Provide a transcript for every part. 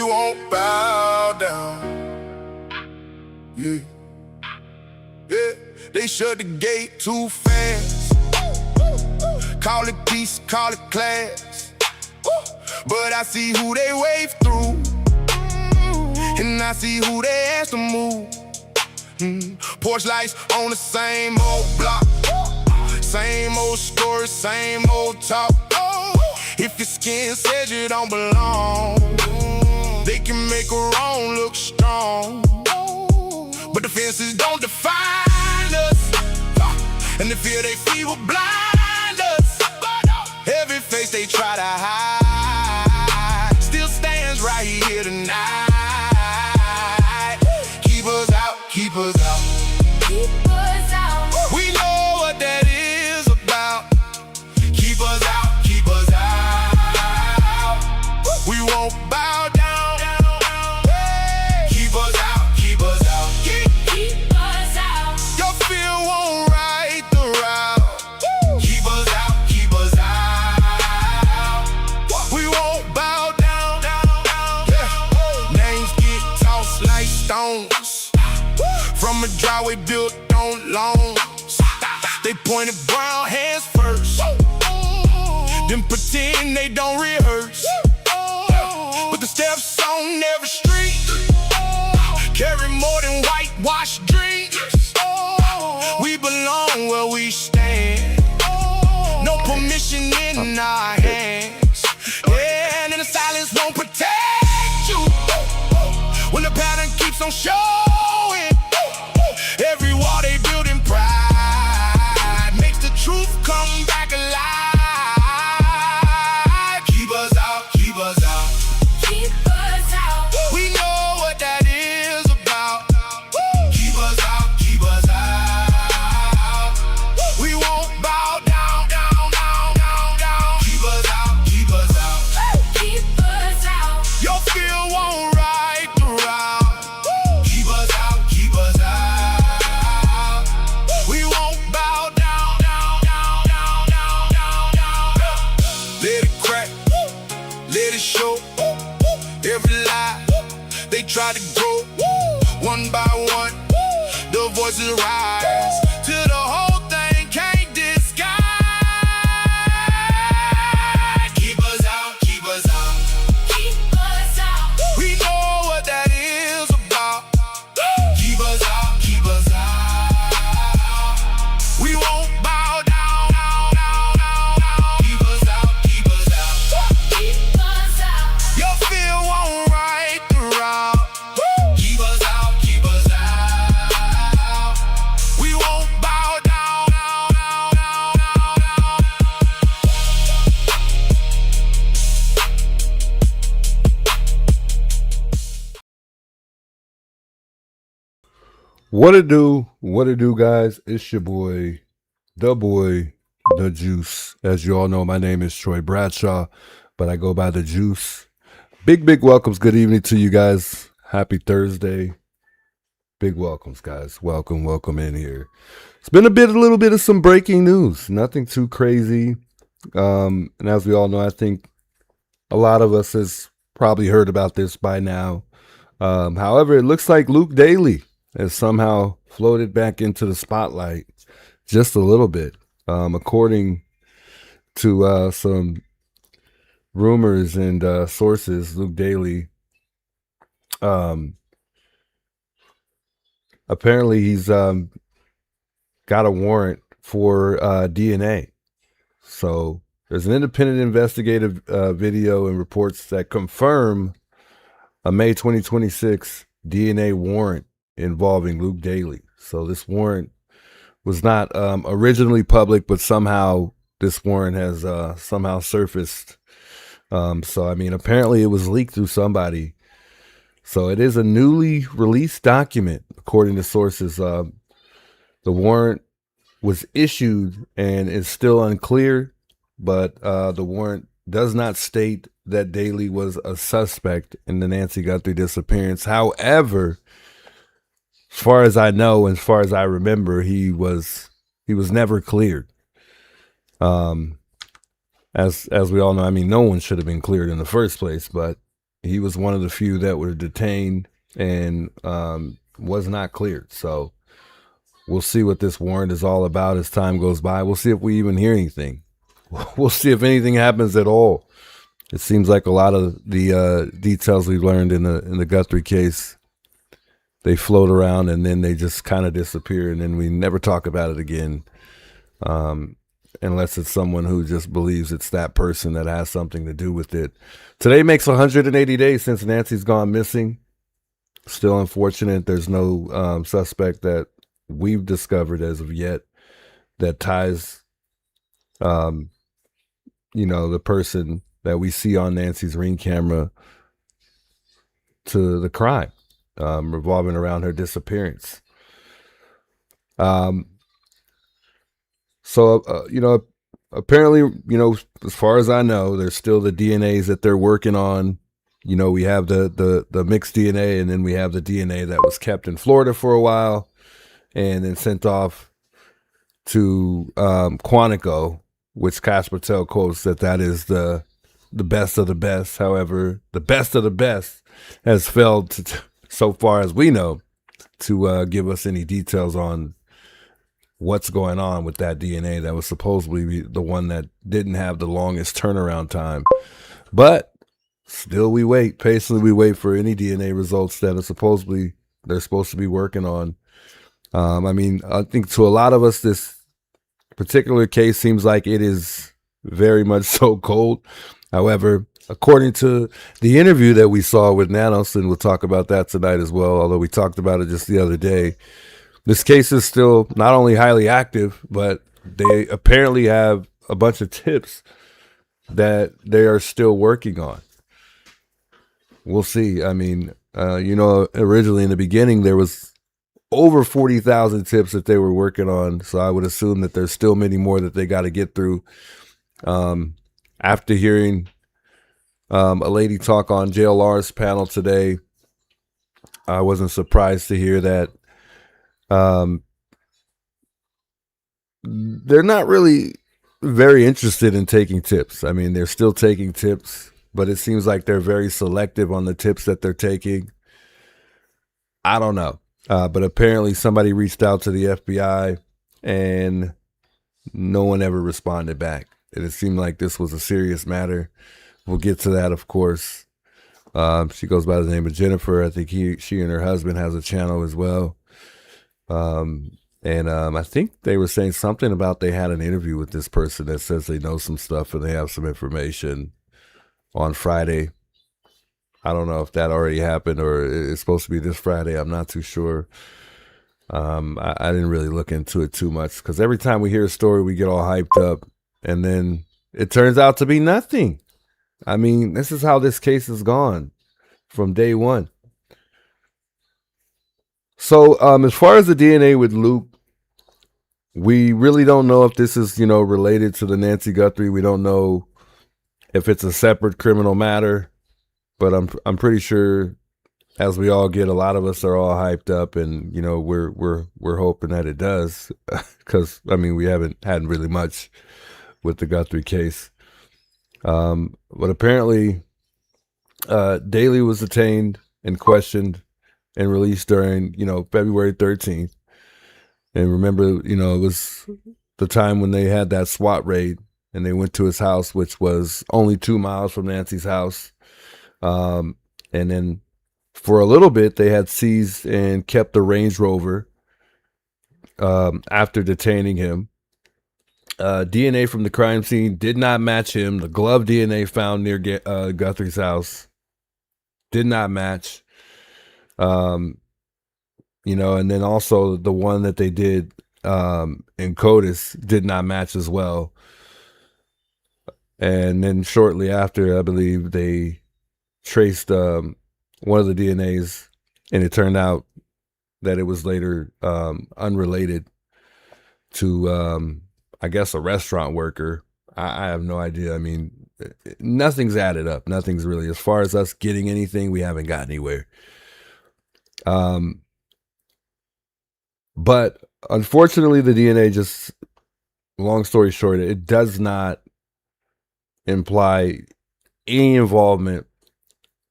won't bow down. Yeah, yeah. They shut the gate too fast. Call it peace, call it class. But I see who they wave through, and I see who they ask to move. Porch lights on the same old block, same old story, same old talk. If your skin says you don't belong, they can make a wrong look strong. But the fences don't define us, and the fear they feel will blind us. Every face they try to hide still stands right here tonight. Keep us out, keep us out, keep us out. We know what that is about. Keep us out, keep us out. We won't bow down. Keep us out, keep us out, keep us out. Your fear won't right the route. Keep us out, keep us out. We won't bow down. Names get tossed like stones from a driveway built on loans. They pointed brown hands first, then pretend they don't rehearse. But the steps on every street carry more than whitewashed dreams. We belong where we stand, no permission in our hands. Yeah, and the silence won't protect you when the pattern keeps on showing. Every wall they build in pride makes the truth come back alive. Keep us out, keep us out, keep us out. We know what that is about. Keep us out, keep us out. We won't bow down. Keep us out, keep us out, keep us out. Your fear won't right the route. Keep us out, keep us out. We won't bow down. Let it crack, let it show. Every lie they try to grow, one by one the voices rise till the whole thing can't disguise. Keep us out, keep us out, keep us out. We know what that is about. Keep us out, keep us out. We won't bow down. Keep us out, keep us out, keep us out. Your fear won't right the route. Keep us out, keep us out. We won't bow down. What it do, guys? It's your boy, the Juice. As you all know, my name is Troy Bradshaw, but I go by the Juice. Big welcomes. Good evening to you guys. Happy Thursday. Big welcomes, guys. Welcome in here. It's been a little bit of some breaking news. Nothing too crazy. And as we all know, I think a lot of us has probably heard about this by now. However, it looks like Luke Daley has somehow floated back into the spotlight just a little bit. According to some rumors and sources, Luke Daley, apparently he's got a warrant for DNA. So there's an independent investigative video and reports that confirm a May 2026 DNA warrant involving Luke Daley. So this warrant was not originally public, but somehow this warrant has somehow surfaced. So, I mean, apparently it was leaked through somebody. So it is a newly released document, according to sources. The warrant was issued and is still unclear, but the warrant does not state that Daley was a suspect in the Nancy Guthrie disappearance. However, as far as I know, as far as I remember, he was never cleared. As we all know, I mean, no one should have been cleared in the first place, but he was one of the few that were detained and was not cleared. So we'll see what this warrant is all about as time goes by. We'll see if we even hear anything. We'll see if anything happens at all. It seems like a lot of the details we learned in the Guthrie case, they float around and then they just kind of disappear, and then we never talk about it again, unless it's someone who just believes it's that person that has something to do with it. Today makes 180 days since Nancy's gone missing. Still unfortunate. There's no suspect that we've discovered as of yet that ties, the person that we see on Nancy's Ring camera to the crime revolving around her disappearance. Apparently, as far as I know, there's still the DNAs that they're working on. We have the mixed DNA, and then we have the DNA that was kept in Florida for a while and then sent off to Quantico, which Kash Patel quotes that is the best of the best. However, the best of the best has failed to, so far as we know, to give us any details on what's going on with that DNA that was supposedly the one that didn't have the longest turnaround time. But still, we wait. Patiently, we wait for any DNA results that they're supposed to be working on. I think to a lot of us, this particular case seems like it is very much so cold. However, according to the interview that we saw with Nanos, and we'll talk about that tonight as well, although we talked about it just the other day, this case is still not only highly active, but they apparently have a bunch of tips that they are still working on. We'll see. Originally in the beginning, there was over 40,000 tips that they were working on. So I would assume that there's still many more that they got to get through. After hearing a lady talk on JLR's panel today, I wasn't surprised to hear that they're not really very interested in taking tips. They're still taking tips, but it seems like they're very selective on the tips that they're taking. I don't know. But apparently somebody reached out to the FBI and no one ever responded back. And it seemed like this was a serious matter. We'll get to that, of course. She goes by the name of Jennifer. I think she and her husband has a channel as well. I think they were saying something about they had an interview with this person that says they know some stuff and they have some information on Friday. I don't know if that already happened or it's supposed to be this Friday. I'm not too sure. I didn't really look into it too much because every time we hear a story, we get all hyped up and then it turns out to be nothing. This is how this case has gone from day one. So as far as the DNA with Luke, we really don't know if this is, related to the Nancy Guthrie. We don't know if it's a separate criminal matter. But I'm pretty sure, as we all get, a lot of us are all hyped up, and we're hoping that it does, because we haven't had really much with the Guthrie case. But apparently, Daley was detained and questioned and released during February 13th. And remember, it was the time when they had that SWAT raid, and they went to his house, which was only 2 miles from Nancy's house. And then for a little bit, they had seized and kept the Range Rover after detaining him. DNA from the crime scene did not match him. The glove DNA found near Guthrie's house did not match. And then also the one that they did in CODIS did not match as well. And then shortly after, I believe they traced one of the DNAs, and it turned out that it was later unrelated to, I guess, a restaurant worker. I have no idea. Nothing's added up. Nothing's really, as far as us getting anything, we haven't got anywhere. But unfortunately, the DNA just, long story short, it does not imply any involvement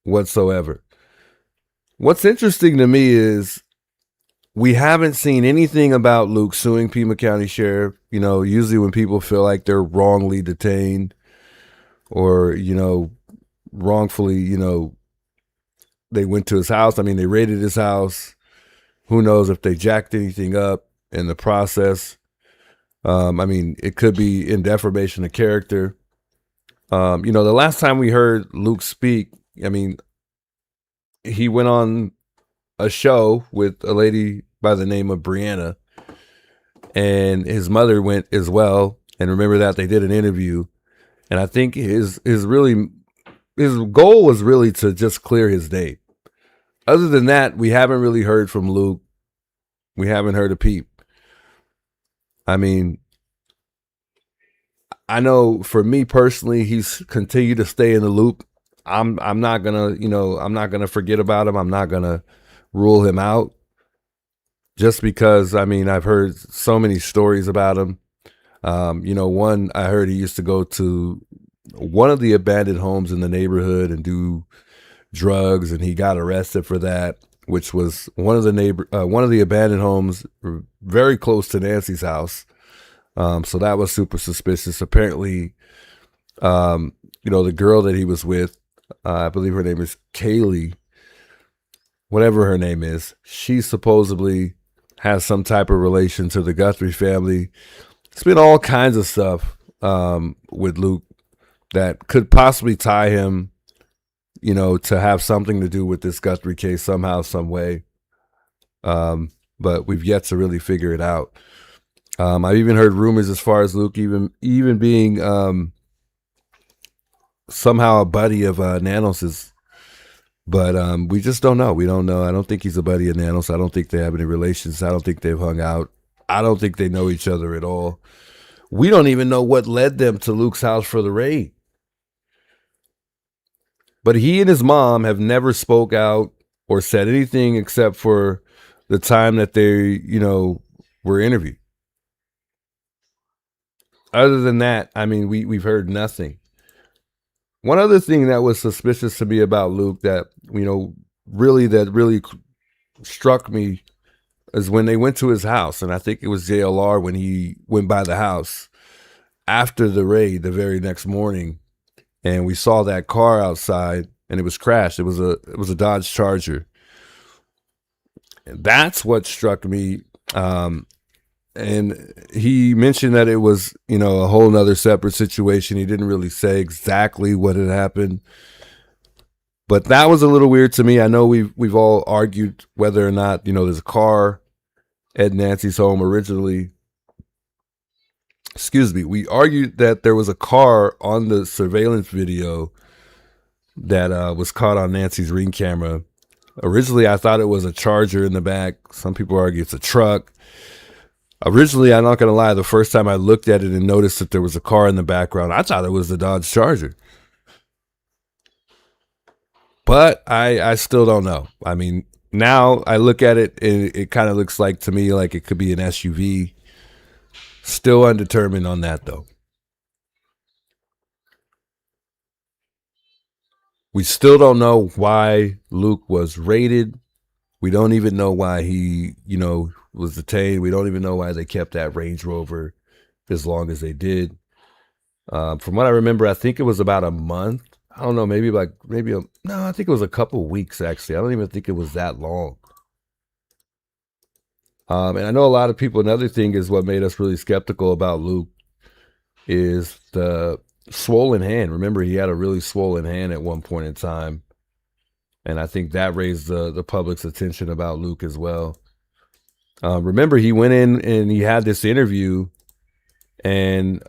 whatsoever. What's interesting to me is we haven't seen anything about Luke suing Pima County Sheriff. You know, usually when people feel like they're wrongly detained or, you know, wrongfully, you know, they went to his house. I mean, they raided his house. Who knows if they jacked anything up in the process. I mean, it could be in defamation of character. You know, the last time we heard Luke speak, I mean, he went on a show with a lady by the name of Brianna, and his mother went as well. And remember that they did an interview, and I think his goal was really to just clear his name. Other than that, we haven't really heard from Luke. We haven't heard a peep. I mean, I know for me personally, he's continued to stay in the loop. I'm not gonna, you know, I'm not gonna forget about him. I'm not gonna rule him out just because, I mean, I've heard so many stories about him. You know, one, I heard he used to go to one of the abandoned homes in the neighborhood and do drugs, and he got arrested for that, which was one of the abandoned homes very close to Nancy's house. So that was super suspicious. Apparently, you know, the girl that he was with, I believe her name is Kaylee, whatever her name is, she supposedly has some type of relation to the Guthrie family. It's been all kinds of stuff with Luke that could possibly tie him, you know, to have something to do with this Guthrie case somehow, some way. But we've yet to really figure it out. I've even heard rumors as far as Luke even being somehow a buddy of Nanos's, but we just don't know. We don't know. I don't think he's a buddy of Nanos. I don't think they have any relations. I don't think they've hung out. I don't think they know each other at all. We don't even know what led them to Luke's house for the raid. But he and his mom have never spoke out or said anything except for the time that they, you know, were interviewed. Other than that, I mean, we've heard nothing. One other thing that was suspicious to me about Luke that, you know, really struck me is when they went to his house, and I think it was JLR when he went by the house after the raid the very next morning, and we saw that car outside and it was crashed. It was a Dodge Charger. And that's what struck me. And he mentioned that it was, you know, a whole nother separate situation. He didn't really say exactly what had happened, but that was a little weird to me. I know we've all argued whether or not, you know, there's a car at Nancy's home originally. Excuse me. We argued that there was a car on the surveillance video that was caught on Nancy's Ring camera. Originally, I thought it was a Charger in the back. Some people argue it's a truck. Originally, I'm not going to lie, the first time I looked at it and noticed that there was a car in the background, I thought it was the Dodge Charger. But I still don't know. I mean, now I look at it, and it kind of looks like to me like it could be an SUV. Still undetermined on that, though. We still don't know why Luke was raided. We don't even know why he, you know, was detained. We don't even know why they kept that Range Rover as long as they did. From what I remember, I think it was about a month. I don't know, no, I think it was a couple weeks, actually. I don't even think it was that long. And I know a lot of people, another thing is what made us really skeptical about Luke is the swollen hand. Remember, he had a really swollen hand at one point in time. And I think that raised the public's attention about Luke as well. Remember, he went in and he had this interview, and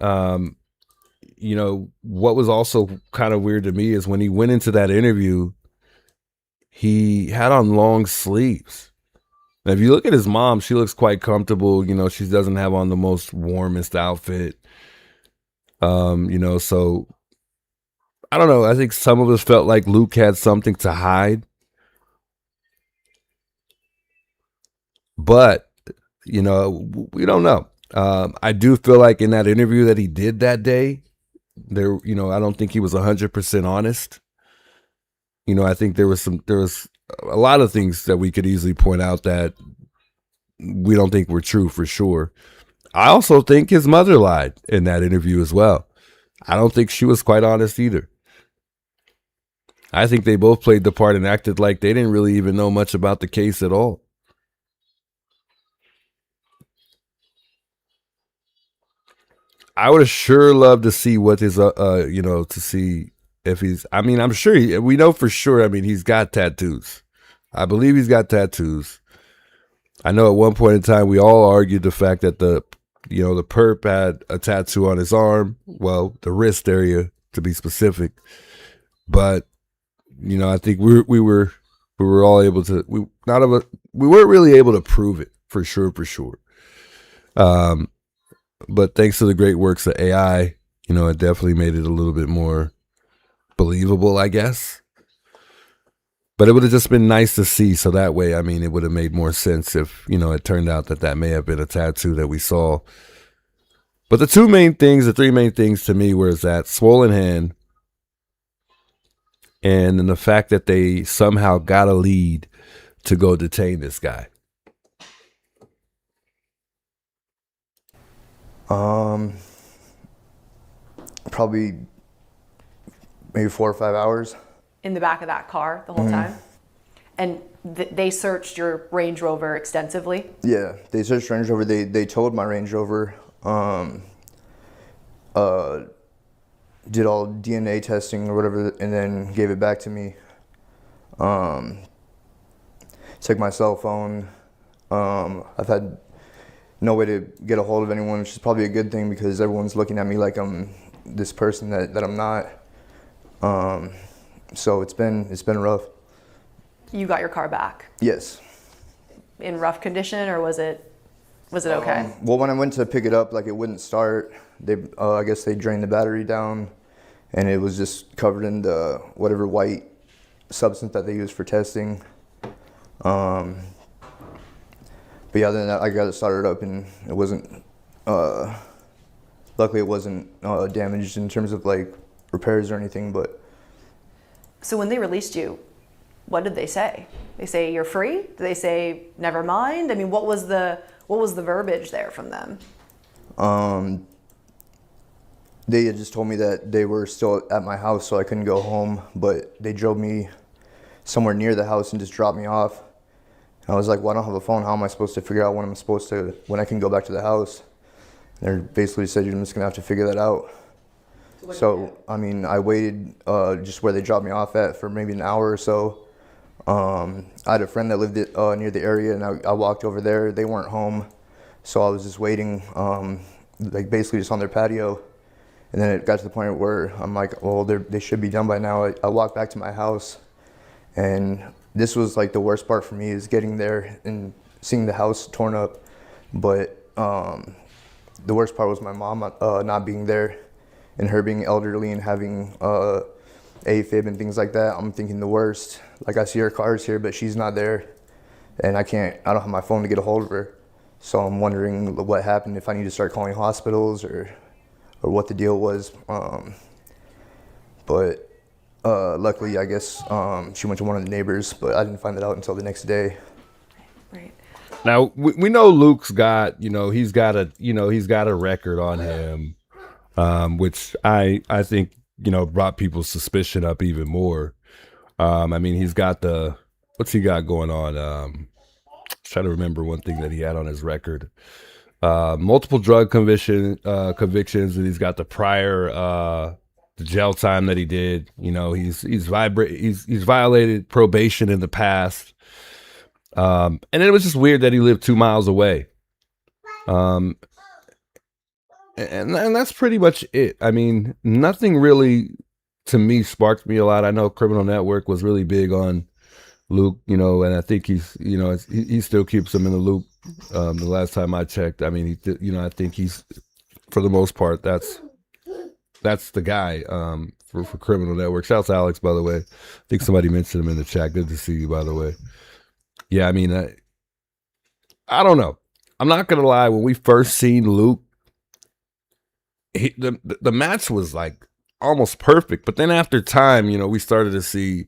you know, what was also kind of weird to me is when he went into that interview, he had on long sleeves. Now, if you look at his mom, she looks quite comfortable. You know, she doesn't have on the most warmest outfit. You know, so I don't know. I think some of us felt like Luke had something to hide. But, you know, we don't know. I do feel like in that interview that he did that day, there, you know, I don't think he was 100% honest. you know, I think there was a lot of things that we could easily point out that we don't think were true for sure. I also think his mother lied in that interview as well. I don't think she was quite honest either. I think they both played the part and acted like they didn't really even know much about the case at all. I would have sure loved to see what his, you know, to see if he's, I mean, I'm sure we know for sure. I mean, he's got tattoos. I believe he's got tattoos. I know at one point in time, we all argued the fact that the perp had a tattoo on his arm. Well, the wrist area to be specific. But, you know, I think we were all able to, we weren't really able to prove it for sure. But thanks to the great works of AI, you know, it definitely made it a little bit more believable, I guess. But it would have just been nice to see. So that way, I mean, it would have made more sense if, you know, it turned out that may have been a tattoo that we saw. But the three main things to me was that swollen hand and then the fact that they somehow got a lead to go detain this guy. Probably maybe 4 or 5 hours. In the back of that car the whole time? And they searched your Range Rover extensively? Yeah, they searched Range Rover. They towed my Range Rover. Did all DNA testing or whatever, and then gave it back to me. Took my cell phone. I've had no way to get a hold of anyone, which is probably a good thing because everyone's looking at me like I'm this person that I'm not. So it's been rough. You got your car back? Yes. In rough condition, or was it okay? Well, when I went to pick it up, like it wouldn't start. I guess they drained the battery down, and it was just covered in the whatever white substance that they use for testing. But yeah, then I got it started up, and it wasn't. Luckily, it wasn't damaged in terms of like repairs or anything. But so when they released you, what did they say? They say you're free? Did they say never mind? I mean, what was the verbiage there from them? They had just told me that they were still at my house, so I couldn't go home. But they drove me somewhere near the house and just dropped me off. I was like, well, I don't have a phone. How am I supposed to figure out when I can go back to the house? They basically said, you're just gonna have to figure that out. So, I mean, I waited just where they dropped me off at for maybe an hour or so. I had a friend that lived near the area, and I walked over there. They weren't home, so I was just waiting, like basically just on their patio. And then it got to the point where I'm like, well, they should be done by now. I walked back to my house, and this was like the worst part for me, is getting there and seeing the house torn up. But the worst part was my mom not being there, and her being elderly and having AFib and things like that. I'm thinking the worst. Like, I see her cars here, but she's not there, and I don't have my phone to get a hold of her. So I'm wondering what happened, if I need to start calling hospitals or what the deal was. But luckily, I guess she went to one of the neighbors, but I didn't find that out until the next day. Right. Now we know Luke's got, he's got a record on him, which I think, brought people's suspicion up even more. I mean, he's got what's he got going on? Trying to remember one thing that he had on his record. Multiple drug convictions, and he's got the prior the jail time that he did. He's violated probation in the past. And it was just weird that he lived 2 miles away. And that's pretty much it. I mean, nothing really, to me, sparked me a lot. I know Criminal Network was really big on Luke, and I think he still keeps him in the loop. The last time I checked, I mean, I think he's, for the most part, that's the guy for Criminal Network. Shouts to Alex, by the way. I think somebody mentioned him in the chat. Good to see you, by the way. Yeah, I mean, I don't know. I'm not gonna lie. When we first seen Luke, the match was like almost perfect. But then after time, we started to see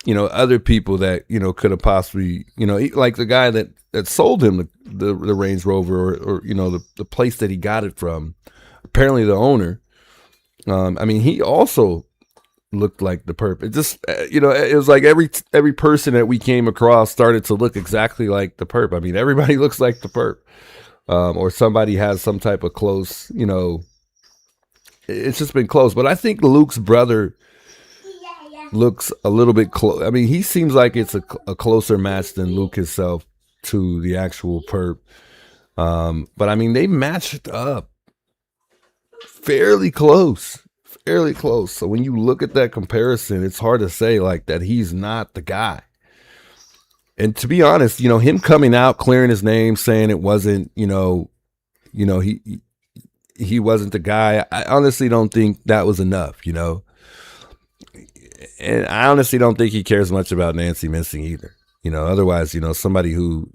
other people that, could have possibly, like the guy that sold him the Range Rover, or the place that he got it from. Apparently the owner, I mean, he also looked like the perp. It just, it was like every person that we came across started to look exactly like the perp. I mean, everybody looks like the perp, or somebody has some type of close, it's just been close. But I think Luke's brother looks a little bit close. I mean, he seems like it's a closer match than Luke himself to the actual perp. But I mean, they matched up fairly close. So when you look at that comparison, it's hard to say like that he's not the guy. And to be honest, him coming out, clearing his name, saying it wasn't, he wasn't the guy. I honestly don't think that was enough, And I honestly don't think he cares much about Nancy missing either. Otherwise, somebody who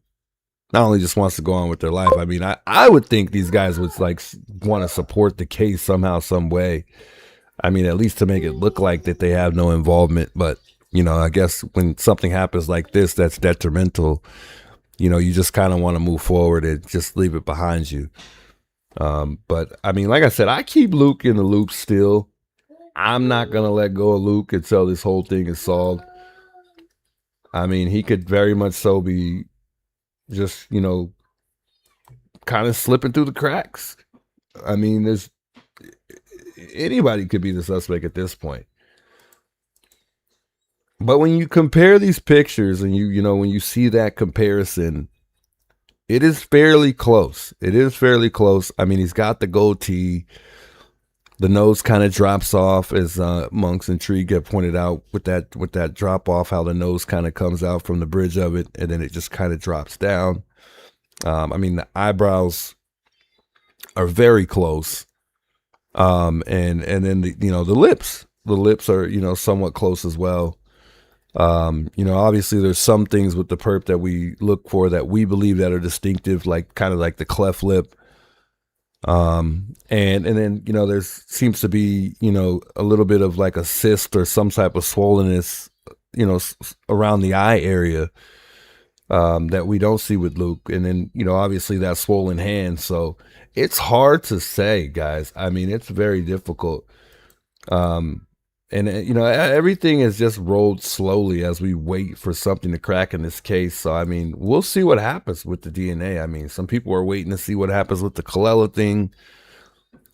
not only just wants to go on with their life. I mean, I would think these guys would like want to support the case somehow, some way. I mean, at least to make it look like that they have no involvement. But, I guess when something happens like this, that's detrimental, you just kind of want to move forward and just leave it behind you. But I mean, like I said, I keep Luke in the loop still. I'm not going to let go of Luke until this whole thing is solved. I mean, he could very much so be just, kind of slipping through the cracks. I mean, anybody could be the suspect at this point. But when you compare these pictures and when you see that comparison, it is fairly close. I mean, he's got the goatee. The nose kind of drops off, as Monks and Tree get pointed out with that drop off, how the nose kind of comes out from the bridge of it, and then it just kind of drops down. I mean, the eyebrows are very close. And then the lips are, somewhat close as well. Obviously there's some things with the perp that we look for that we believe that are distinctive, like kind of like the cleft lip. And then, there seems to be, a little bit of like a cyst or some type of swollenness, around the eye area, that we don't see with Luke. And then, obviously that swollen hand. So it's hard to say, guys. I mean, it's very difficult. And everything is just rolled slowly as we wait for something to crack in this case. So, I mean, we'll see what happens with the DNA. I mean, some people are waiting to see what happens with the Colella thing.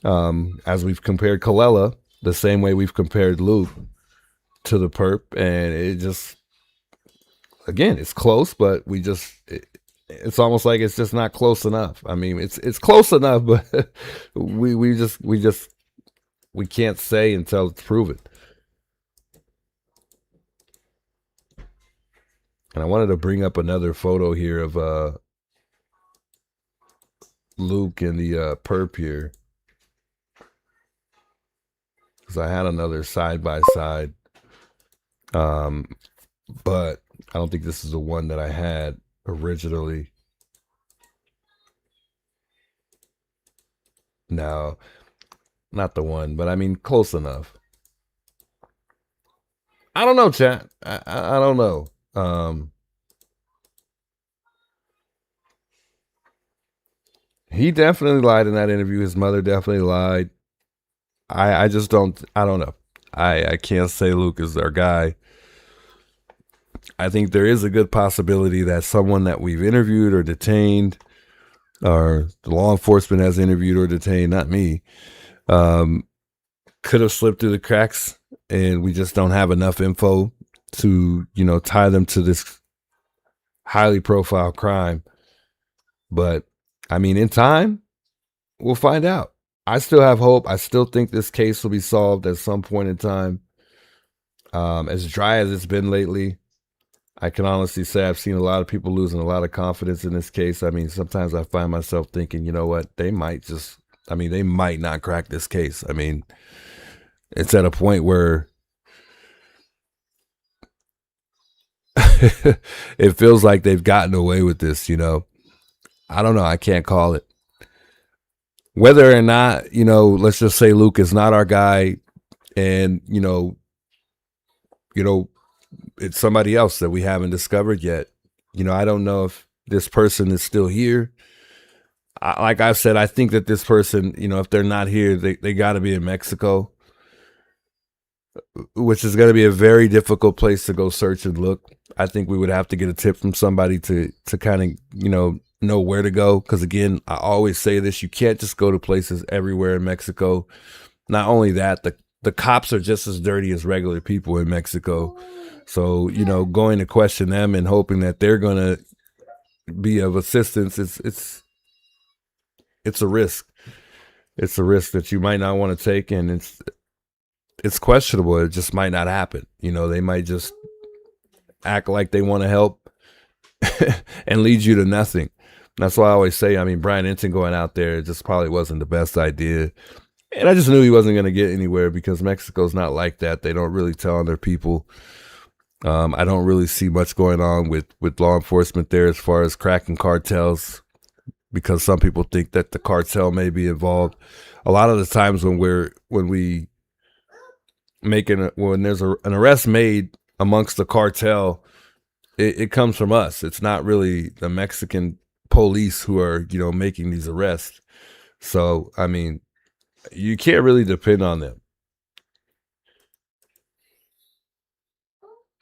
As we've compared Colella the same way we've compared Luke to the perp. And it just, again, it's close, but it's almost like it's just not close enough. I mean, it's close enough, but we can't say until it's proven. And I wanted to bring up another photo here of Luke and the perp here, because I had another side by side, but I don't think this is the one that I had originally. No, not the one, but I mean close enough. I don't know, chat. I don't know. He definitely lied in that interview. His mother definitely lied. I just don't know. I can't say Luke is our guy. I think there is a good possibility that someone that we've interviewed or detained, or the law enforcement has interviewed or detained, not me, could have slipped through the cracks, and we just don't have enough info to, tie them to this highly profile crime. But I mean, in time, we'll find out. I still have hope. I still think this case will be solved at some point in time. As dry as it's been lately, I can honestly say I've seen a lot of people losing a lot of confidence in this case. I mean, sometimes I find myself thinking, you know what, they might not crack this case. I mean, it's at a point where it feels like they've gotten away with this, I don't know. I can't call it. Whether or not, let's just say Luke is not our guy, and, it's somebody else that we haven't discovered yet. You know, I don't know if this person is still here. Like I've said, I think that this person, you know, if they're not here, they got to be in Mexico, which is going to be a very difficult place to go search and look. I think we would have to get a tip from somebody to kind of, you know where to go. Because again, I always say this, you can't just go to places everywhere in Mexico. Not only that, the cops are just as dirty as regular people in Mexico. So, you know, going to question them and hoping that they're going to be of assistance, it's a risk. It's a risk that you might not want to take, and it's questionable. It just might not happen. You know, they might just act like they want to help and lead you to nothing. That's why I always say, I mean, Brian Ensign going out there, it just probably wasn't the best idea. And I just knew he wasn't going to get anywhere because Mexico's not like that. They don't really tell on their people. I don't really see much going on with law enforcement there as far as cracking cartels, because some people think that the cartel may be involved. A lot of the times when there's an arrest made amongst the cartel, it comes from us. It's not really the Mexican police who are, you know, making these arrests. So, I mean, you can't really depend on them.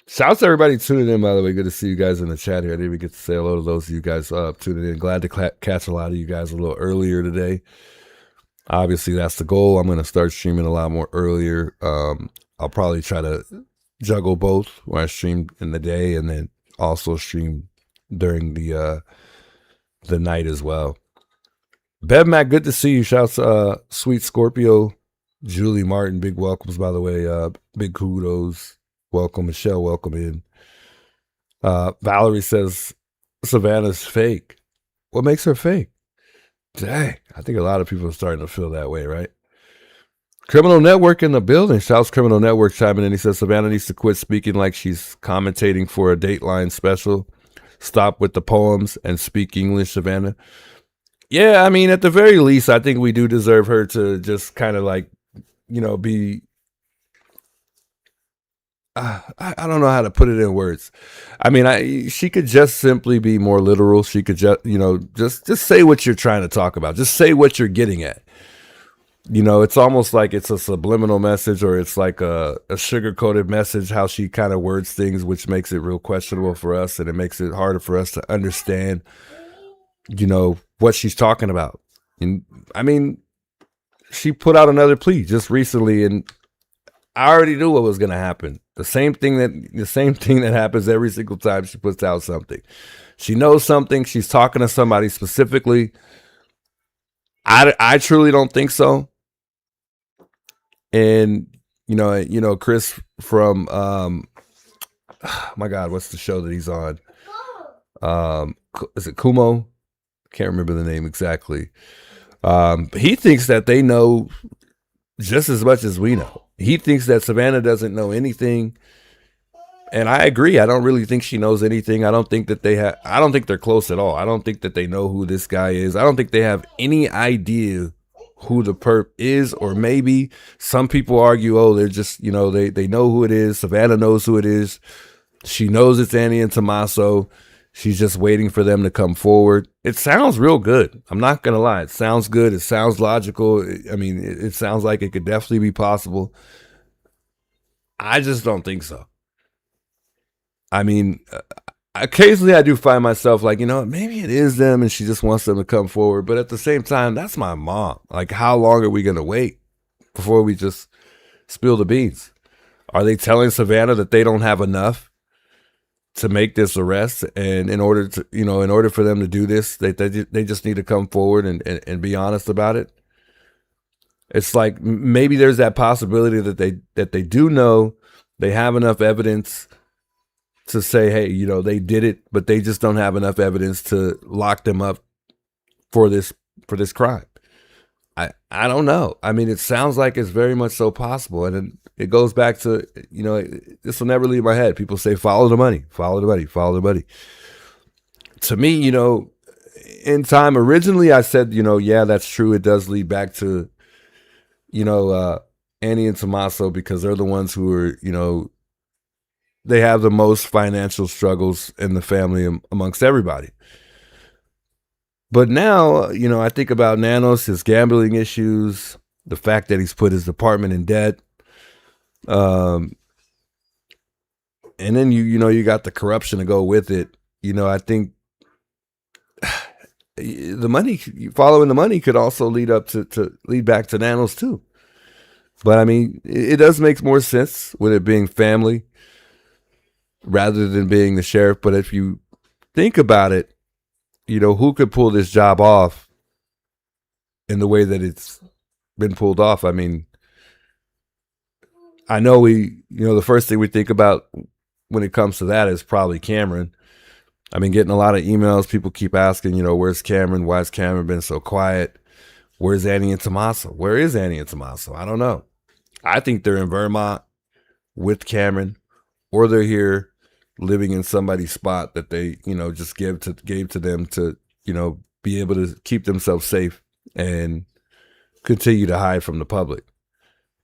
Shouts to everybody tuning in, by the way. Good to see you guys in the chat here. I didn't even get to say hello to those of you guys tuning in. Glad to catch a lot of you guys a little earlier today. Obviously, that's the goal. I'm going to start streaming a lot more earlier. I'll probably try to juggle both when I stream in the day and then also stream during the night as well. Bev Mac, good to see you. Shouts Sweet Scorpio, Julie Martin, big welcomes, by the way. Big kudos. Welcome, Michelle. Welcome in. Valerie says Savannah's fake. What makes her fake? Dang, I think a lot of people are starting to feel that way, right? Criminal Network in the building. Shouts Criminal Network chiming in. He says Savannah needs to quit speaking like she's commentating for a Dateline special. Stop with the poems and speak English, Savannah. Yeah, I mean, at the very least, I think we do deserve her to just kind of like, you know, be... I don't know how to put it in words. I mean, she could just simply be more literal. She could just, you know, just say what you're trying to talk about. Just say what you're getting at. You know, it's almost like it's a subliminal message, or it's like a sugar-coated message, how she kind of words things, which makes it real questionable for us, and it makes it harder for us to understand, you know, what she's talking about. And I mean, she put out another plea just recently, and I already knew what was going to happen. The same thing that happens every single time she puts out something. She knows something. She's talking to somebody specifically. I truly don't think so. And you know, Chris from my God, what's the show that he's on? Is it Kumo? Can't remember the name exactly. He thinks that they know just as much as we know. He thinks that Savannah doesn't know anything. And I agree. I don't really think she knows anything. I don't think that I don't think they're close at all. I don't think that they know who this guy is. I don't think they have any idea who the perp is, or maybe some people argue, oh, they're just, you know, they know who it is. Savannah knows who it is. She knows it's Annie and Tommaso. She's just waiting for them to come forward. It sounds real good. I'm not going to lie. It sounds good. It sounds logical. I mean, it sounds like it could definitely be possible. I just don't think so. I mean, occasionally I do find myself like, you know, maybe it is them and she just wants them to come forward. But at the same time, that's my mom. Like, how long are we going to wait before we just spill the beans? Are they telling Savannah that they don't have enough to make this arrest, and in order for them to do this, they just need to come forward and be honest about it? It's like maybe there's that possibility that they do know, they have enough evidence to say, hey, you know, they did it, but they just don't have enough evidence to lock them up for this crime. I don't know. I mean, it sounds like it's very much so possible, and it goes back to, you know, this will never leave my head. People say, follow the money, follow the money, follow the money. To me, you know, in time, originally I said, you know, yeah, that's true. It does lead back to, you know, Annie and Tommaso, because they're the ones who are, you know, they have the most financial struggles in the family amongst everybody. But now, you know, I think about Nanos, his gambling issues, the fact that he's put his apartment in debt. And then you got the corruption to go with it. You know, I think the money, following the money, could also lead up to lead back to Nanos too. But I mean, it does make more sense with it being family rather than being the sheriff. But if you think about it, you know, who could pull this job off in the way that it's been pulled off? I mean, I know the first thing we think about when it comes to that is probably Cameron. I've been getting a lot of emails. People keep asking, you know, where's Cameron? Why has Cameron been so quiet? Where's Annie and Tommaso? Where is Annie and Tommaso? I don't know. I think they're in Vermont with Cameron, or they're here living in somebody's spot that they, you know, just gave to them to, you know, be able to keep themselves safe and continue to hide from the public.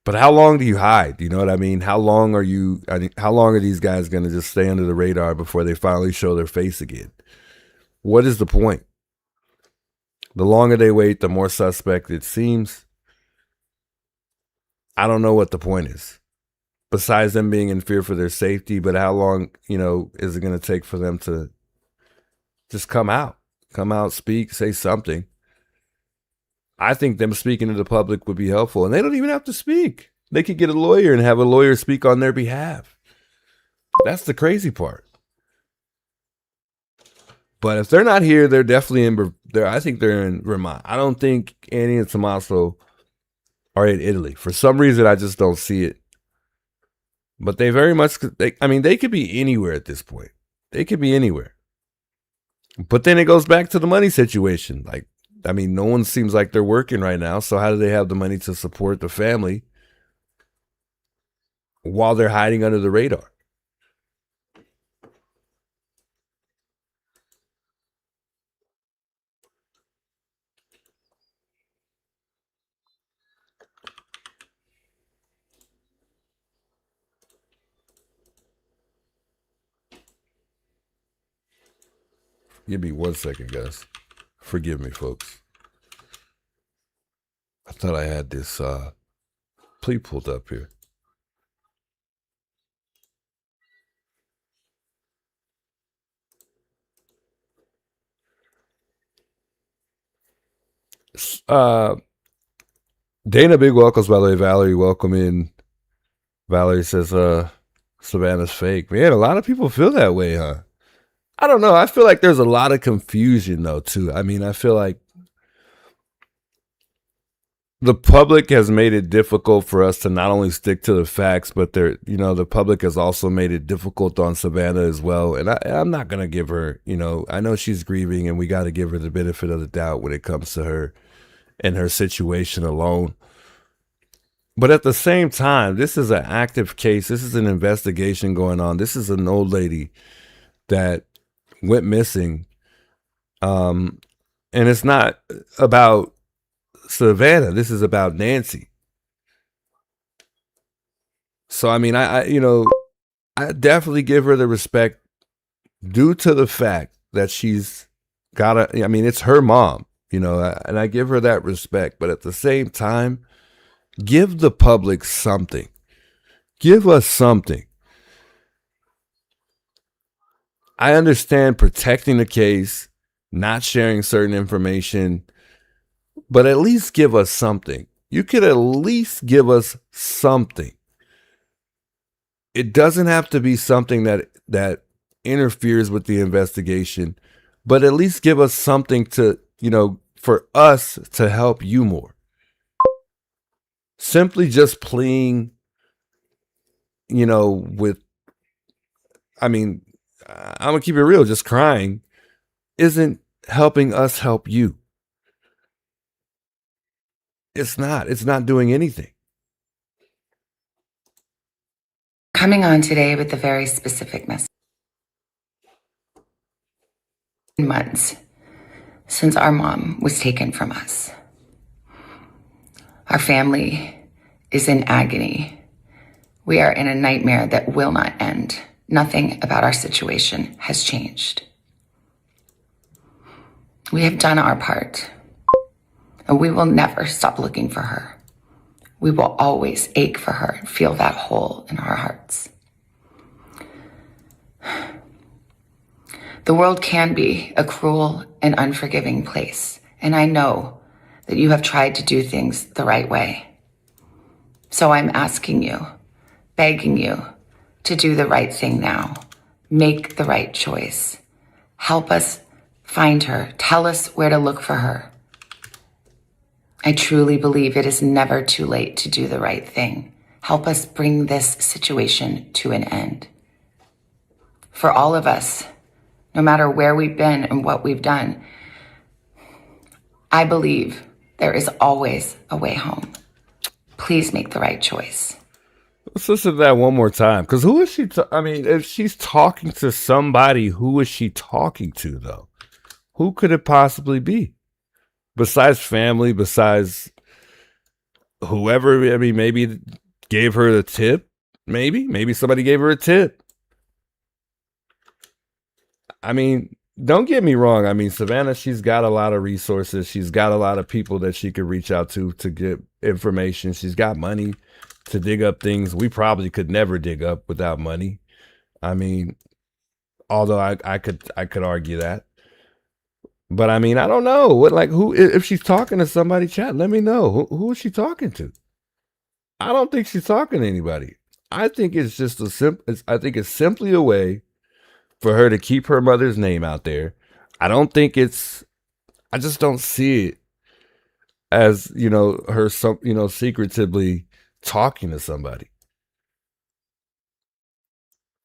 But how long do you hide? You know what I mean? How long are these guys going to just stay under the radar before they finally show their face again? What is the point? The longer they wait, the more suspect it seems. I don't know what the point is, besides them being in fear for their safety. But how long, you know, is it going to take for them to just come out, speak, say something? I think them speaking to the public would be helpful. And they don't even have to speak. They could get a lawyer and have a lawyer speak on their behalf. That's the crazy part. But if they're not here, they're definitely I think they're in Vermont. I don't think Annie and Tommaso are in Italy. For some reason, I just don't see it. But they very much, they could be anywhere at this point. They could be anywhere. But then it goes back to the money situation. Like, I mean, no one seems like they're working right now. So how do they have the money to support the family while they're hiding under the radar? Give me 1 second, guys. Forgive me, folks. I thought I had this plea pulled up here. Dana, big welcomes, by the way. Valerie, welcome in. Valerie says, Savannah's fake. Man, a lot of people feel that way, huh? I don't know. I feel like there's a lot of confusion, though, too. I mean, I feel like the public has made it difficult for us to not only stick to the facts, but the public has also made it difficult on Savannah as well. And I'm not going to give her, I know she's grieving and we got to give her the benefit of the doubt when it comes to her and her situation alone. But at the same time, this is an active case. This is an investigation going on. This is an old lady that went missing. And it's not about Savannah. This is about Nancy. So, I mean, I definitely give her the respect due to the fact that she's it's her mom, and I give her that respect. But at the same time, give the public something. Give us something. I understand protecting the case, not sharing certain information, but at least give us something. You could at least give us something. It doesn't have to be something that interferes with the investigation, but at least give us something to, for us to help you more. Simply just pleading, I'm going to keep it real, just crying isn't helping us help you. It's not doing anything. Coming on today with a very specific message. Months since our mom was taken from us. Our family is in agony. We are in a nightmare that will not end. nothing about our situation has changed. We have done our part, and we will never stop looking for her. We will always ache for her and feel that hole in our hearts. The world can be a cruel and unforgiving place, and I know that you have tried to do things the right way. So I'm asking you, begging you, to do the right thing now. Make the right choice. Help us find her. Tell us where to look for her. I truly believe it is never too late to do the right thing. Help us bring this situation to an end. For all of us, no matter where we've been and what we've done, I believe there is always a way home. Please make the right choice. Let's listen to that one more time. Because who is she? I mean, if she's talking to somebody, who is she talking to, though? Who could it possibly be? Besides family, besides whoever, I mean, maybe gave her the tip. Maybe somebody gave her a tip. I mean, don't get me wrong. I mean, Savannah, she's got a lot of resources. She's got a lot of people that she could reach out to get information. She's got money to dig up things we probably could never dig up without money. I mean, although I could argue that. But I mean, I don't know who, if she's talking to somebody, chat, let me know. Who is she talking to? I don't think she's talking to anybody. I think it's just I think it's simply a way for her to keep her mother's name out there. I just don't see it as, her, secretively talking to somebody.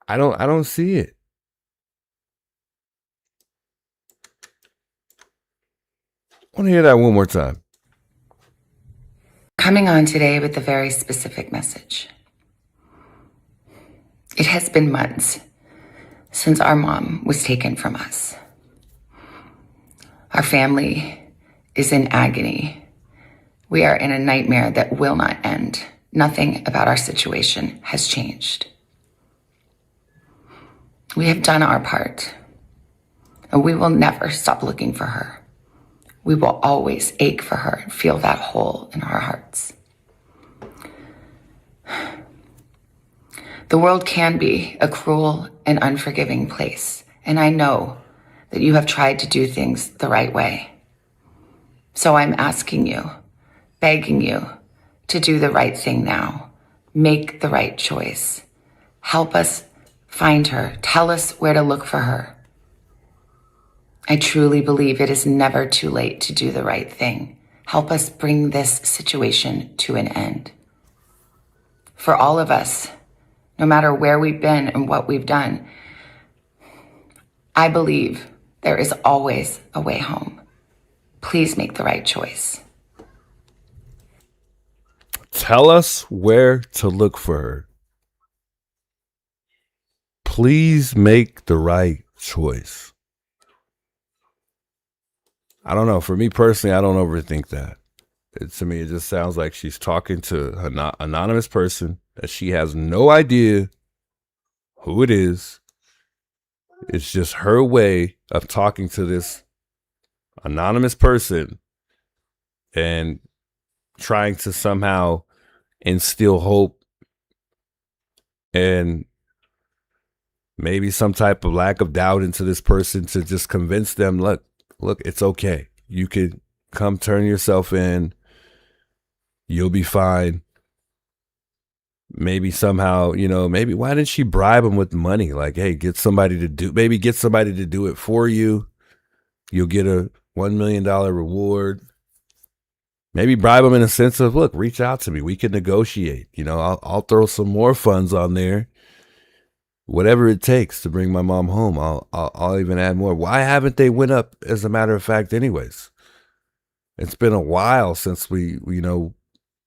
I don't see it. I want to hear that one more time. Coming on today with a very specific message. It has been months since our mom was taken from us. Our family is in agony. We are in a nightmare that will not end. Nothing about our situation has changed. We have done our part, and we will never stop looking for her. We will always ache for her and feel that hole in our hearts. The world can be a cruel and unforgiving place, and I know that you have tried to do things the right way. So I'm asking you, begging you, to do the right thing now. Make the right choice. Help us find her. Tell us where to look for her. I truly believe it is never too late to do the right thing. Help us bring this situation to an end. For all of us, no matter where we've been and what we've done, I believe there is always a way home. Please make the right choice. Tell us where to look for her. Please make the right choice. I don't know. For me personally, I don't overthink that. To me, it just sounds like she's talking to an anonymous person that she has no idea who it is. It's just her way of talking to this anonymous person and trying to somehow instill hope and maybe some type of lack of doubt into this person to just convince them, look, it's okay. You could come turn yourself in. You'll be fine. Maybe somehow, maybe why didn't she bribe him with money? Like, hey, get somebody to do it for you. You'll get a $1 million reward. Maybe bribe them in a sense of, look, reach out to me. We can negotiate. I'll throw some more funds on there. Whatever it takes to bring my mom home, I'll even add more. Why haven't they went up, as a matter of fact, anyways? It's been a while since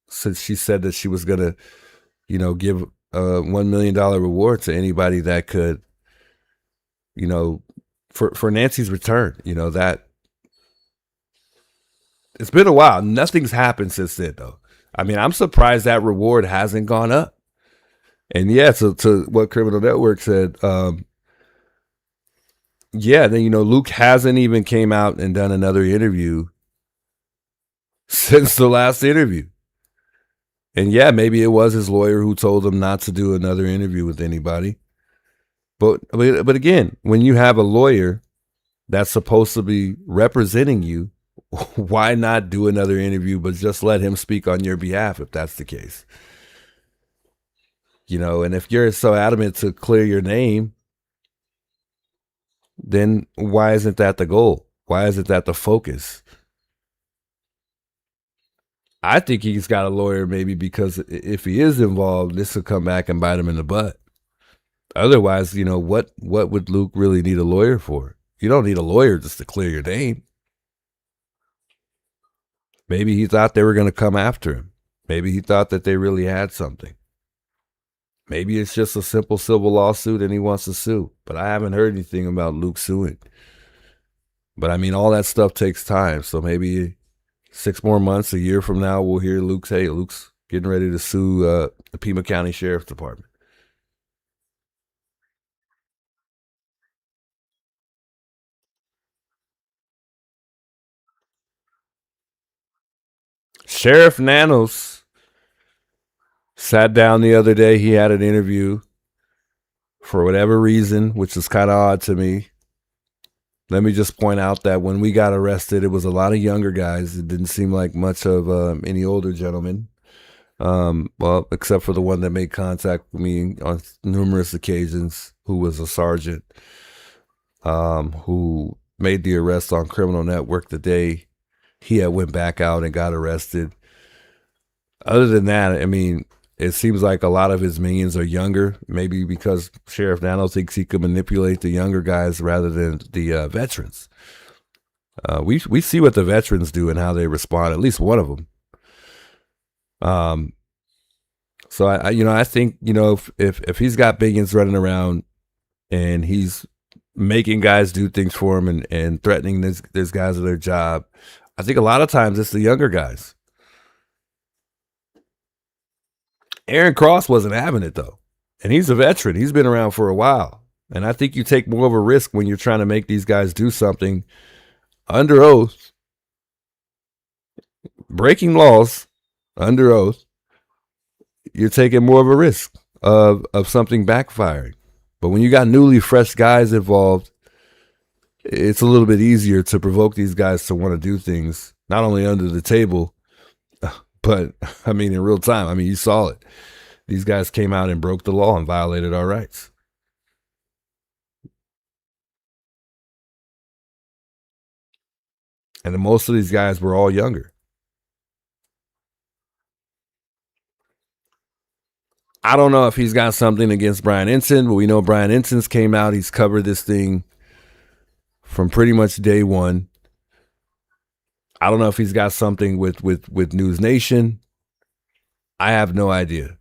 since she said that she was going to, give a $1 million reward to anybody that could, for Nancy's return, that it's been a while. Nothing's happened since then, though. I mean, I'm surprised that reward hasn't gone up. And yeah, so to what Criminal Network said, yeah, then Luke hasn't even came out and done another interview since the last interview. And yeah, maybe it was his lawyer who told him not to do another interview with anybody. But again, when you have a lawyer that's supposed to be representing you, why not do another interview, but just let him speak on your behalf if that's the case? And if you're so adamant to clear your name, then why isn't that the goal? Why isn't that the focus? I think he's got a lawyer maybe because if he is involved, this will come back and bite him in the butt. Otherwise, what would Luke really need a lawyer for? You don't need a lawyer just to clear your name. Maybe he thought they were going to come after him. Maybe he thought that they really had something. Maybe it's just a simple civil lawsuit and he wants to sue. But I haven't heard anything about Luke suing. But I mean, all that stuff takes time. So maybe 6 more months, a year from now, we'll hear Luke's getting ready to sue the Pima County Sheriff's Department. Sheriff Nanos sat down the other day. He had an interview for whatever reason, which is kind of odd to me. Let me just point out that when we got arrested, it was a lot of younger guys. It didn't seem like much of any older gentlemen. Well, except for the one that made contact with me on numerous occasions, who was a sergeant, who made the arrest on Criminal Network the day he had went back out and got arrested. Other than that, I mean, it seems like a lot of his minions are younger, maybe because Sheriff Nano thinks he could manipulate the younger guys rather than the veterans. We see what the veterans do and how they respond, at least one of them. So I think, if he's got minions running around and he's making guys do things for him and threatening these guys with their job, I think a lot of times it's the younger guys. Aaron Cross wasn't having it though. And he's a veteran. He's been around for a while. And I think you take more of a risk when you're trying to make these guys do something under oath, breaking laws under oath. You're taking more of a risk of something backfiring. But when you got newly fresh guys involved, it's a little bit easier to provoke these guys to want to do things, not only under the table, but I mean, in real time. I mean, you saw it. These guys came out and broke the law and violated our rights. And most of these guys were all younger. I don't know if he's got something against Brian Ensign, but we know Brian Ensign's came out. He's covered this thing from pretty much day one. I don't know if he's got something with News Nation. I have no idea.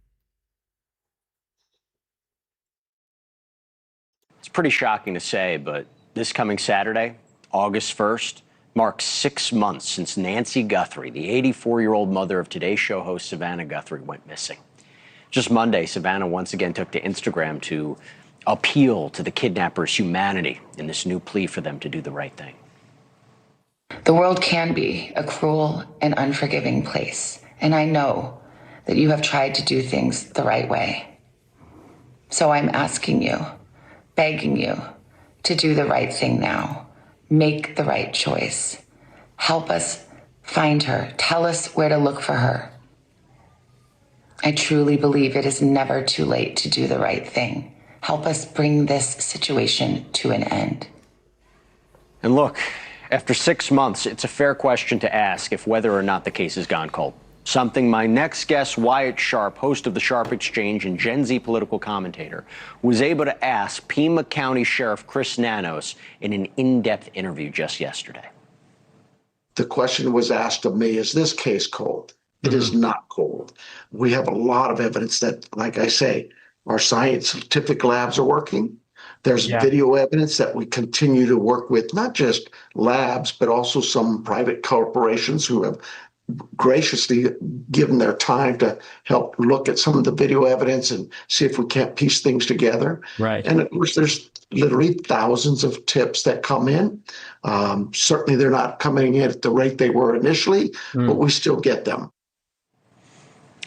It's pretty shocking to say, but this coming Saturday, August 1st, marks 6 months since Nancy Guthrie, the 84-year-old mother of Today Show host Savannah Guthrie, went missing. Just Monday, Savannah once again took to Instagram to appeal to the kidnappers' humanity in this new plea for them to do the right thing. The world can be a cruel and unforgiving place, and I know that you have tried to do things the right way. So I'm asking you, begging you, to do the right thing now. Make the right choice. Help us find her. Tell us where to look for her. I truly believe it is never too late to do the right thing. Help us bring this situation to an end. And look, after 6 months, it's a fair question to ask if whether or not the case has gone cold. Something my next guest, Wyatt Sharp, host of the Sharp Exchange and Gen Z political commentator, was able to ask Pima County Sheriff Chris Nanos in an in-depth interview just yesterday. The question was asked of me, is this case cold? It is not cold. We have a lot of evidence that, like I say, our scientific labs are working. There's video evidence that we continue to work with, not just labs, but also some private corporations who have graciously given their time to help look at some of the video evidence and see if we can't piece things together. Right. And of course, there's literally thousands of tips that come in. Certainly, they're not coming in at the rate they were initially, but we still get them.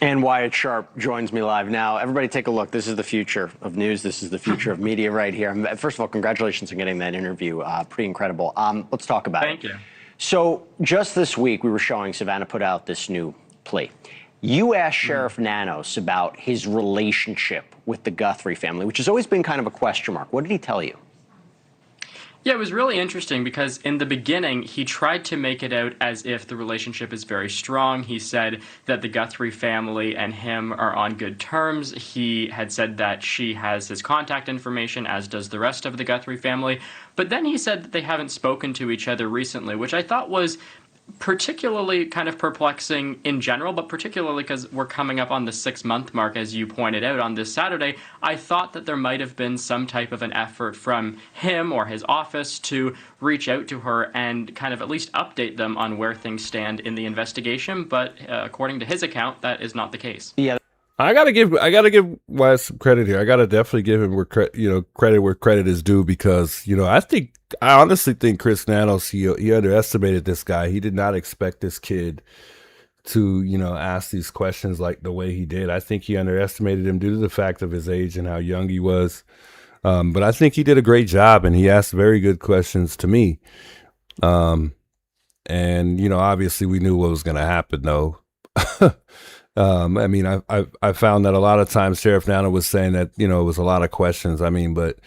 And Wyatt Sharp joins me live now. Everybody take a look. This is the future of news. This is the future of media right here. First of all, congratulations on getting that interview. Pretty incredible. Let's talk about it. Thank you. So just this week, we were showing Savannah put out this new plea. You asked Sheriff Nanos about his relationship with the Guthrie family, which has always been kind of a question mark. What did he tell you? Yeah, it was really interesting because in the beginning, he tried to make it out as if the relationship is very strong. He said that the Guthrie family and him are on good terms. He had said that she has his contact information, as does the rest of the Guthrie family. But then he said that they haven't spoken to each other recently, which I thought was particularly kind of perplexing in general, but particularly because we're coming up on the 6-month mark, as you pointed out, on this Saturday. I thought that there might have been some type of an effort from him or his office to reach out to her and kind of at least update them on where things stand in the investigation, but according to his account, that is not the case. Yeah. I gotta give Wyatt some credit here. I gotta definitely give him credit where credit is due, because I honestly think Chris Nanos, he underestimated this guy. He did not expect this kid to ask these questions like the way he did. I think he underestimated him due to the fact of his age and how young he was. But I think he did a great job, and he asked very good questions to me. And obviously we knew what was going to happen, though. I mean, I found that a lot of times Sheriff Nana was saying that, it was a lot of questions. I mean, but,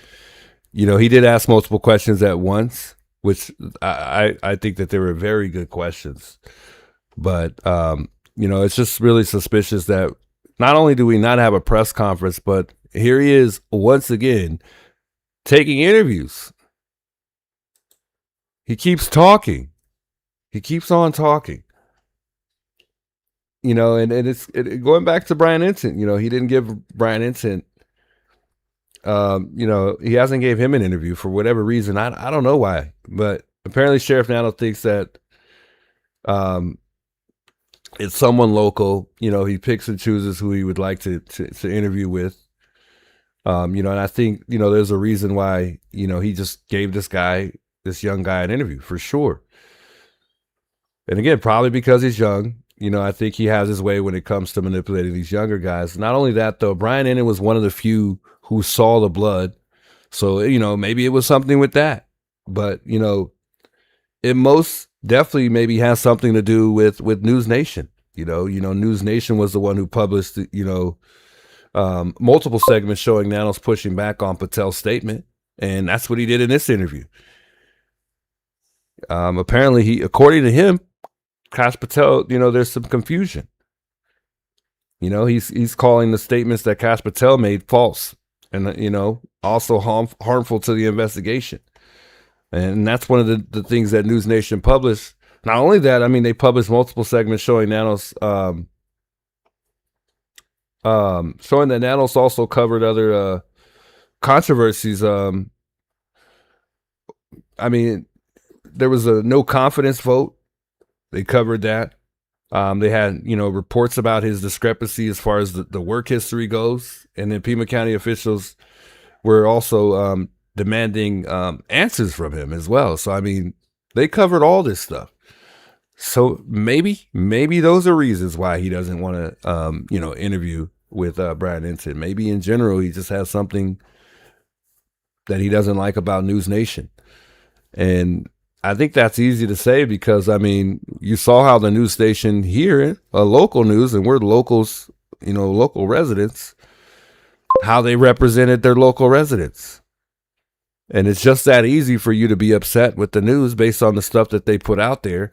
he did ask multiple questions at once, which I think that they were very good questions. But, it's just really suspicious that not only do we not have a press conference, but here he is once again taking interviews. He keeps talking. He keeps on talking. And it's going back to Brian Ensign. He didn't give Brian Ensign, he hasn't gave him an interview for whatever reason. I don't know why, but apparently Sheriff Nano thinks that it's someone local. He picks and chooses who he would like to interview with. And I think, there's a reason why, he just gave this young guy an interview for sure. And again, probably because he's young. I think he has his way when it comes to manipulating these younger guys. Not only that, though, Brian Ennin was one of the few who saw the blood. So, maybe it was something with that. But, it most definitely maybe has something to do with News Nation. News Nation was the one who published, multiple segments showing Nanos pushing back on Patel's statement. And that's what he did in this interview. Apparently, according to him, Kash Patel, there's some confusion. He's calling the statements that Kash Patel made false and, also harmful to the investigation. And that's one of the things that News Nation published. Not only that, I mean, they published multiple segments showing Nanos, showing that Nanos also covered other controversies. I mean, there was a no confidence vote. They covered that. They had, reports about his discrepancy as far as the work history goes. And then Pima County officials were also demanding answers from him as well. So, I mean, they covered all this stuff. So maybe those are reasons why he doesn't want to, interview with Brian Ensign. Maybe in general, he just has something that he doesn't like about News Nation. And I think that's easy to say because, I mean, you saw how the news station here, local news, and we're locals, local residents, how they represented their local residents. And it's just that easy for you to be upset with the news based on the stuff that they put out there.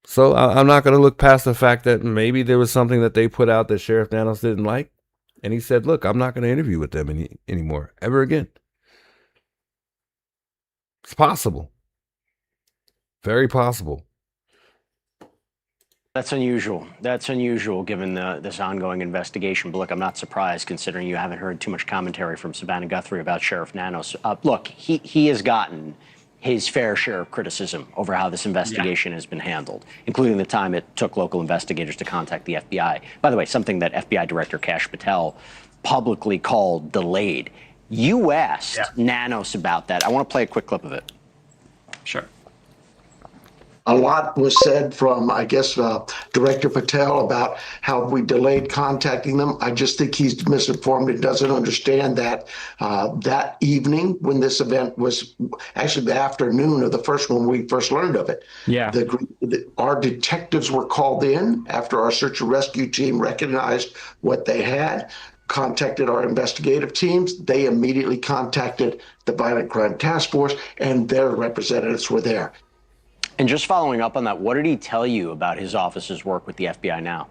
So I'm not going to look past the fact that maybe there was something that they put out that Sheriff Nanos didn't like. And he said, look, I'm not going to interview with them anymore, ever again. It's possible. Very possible. That's unusual. That's unusual given this ongoing investigation. But look, I'm not surprised considering you haven't heard too much commentary from Savannah Guthrie about Sheriff Nanos. Look, he has gotten his fair share of criticism over how this investigation has been handled, including the time it took local investigators to contact the FBI. By the way, something that FBI Director Kash Patel publicly called delayed. You asked Nanos about that. I want to play a quick clip of it. Sure. A lot was said from, I guess, Director Patel about how we delayed contacting them. I just think he's misinformed and doesn't understand that that evening when this event was actually the afternoon of the first one we first learned of it. Yeah. Our detectives were called in after our search and rescue team recognized what they had, contacted our investigative teams. They immediately contacted the Violent Crime Task Force, and their representatives were there. And just following up on that, what did he tell you about his office's work with the FBI now?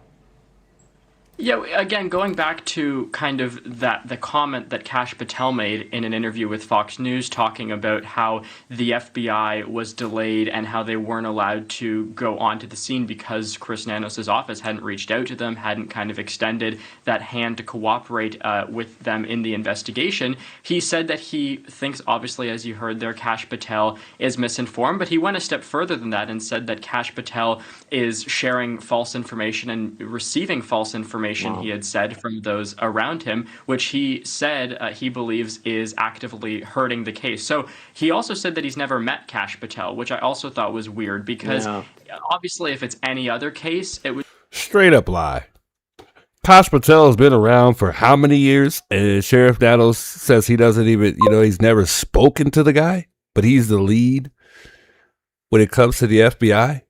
Yeah, again, going back to kind of the comment that Kash Patel made in an interview with Fox News talking about how the FBI was delayed and how they weren't allowed to go onto the scene because Chris Nanos' office hadn't reached out to them, hadn't kind of extended that hand to cooperate with them in the investigation. He said that he thinks, obviously, as you heard there, Kash Patel is misinformed, but he went a step further than that and said that Kash Patel is sharing false information and receiving false information, he had said, from those around him, which he said he believes is actively hurting the case. So he also said that he's never met Kash Patel, which I also thought was weird because obviously if it's any other case, it would... Straight up lie. Kash Patel has been around for how many years? And Sheriff Nanos says he doesn't even, he's never spoken to the guy, but he's the lead when it comes to the FBI.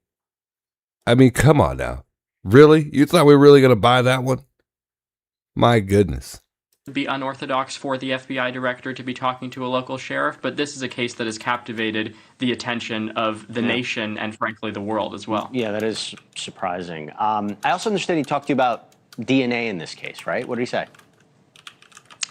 I mean, come on now. Really? You thought we were really going to buy that one? My goodness. Be unorthodox for the FBI director to be talking to a local sheriff, but this is a case that has captivated the attention of the nation and, frankly, the world as well. Yeah, that is surprising. I also understand he talked to you about DNA in this case, right? What did he say?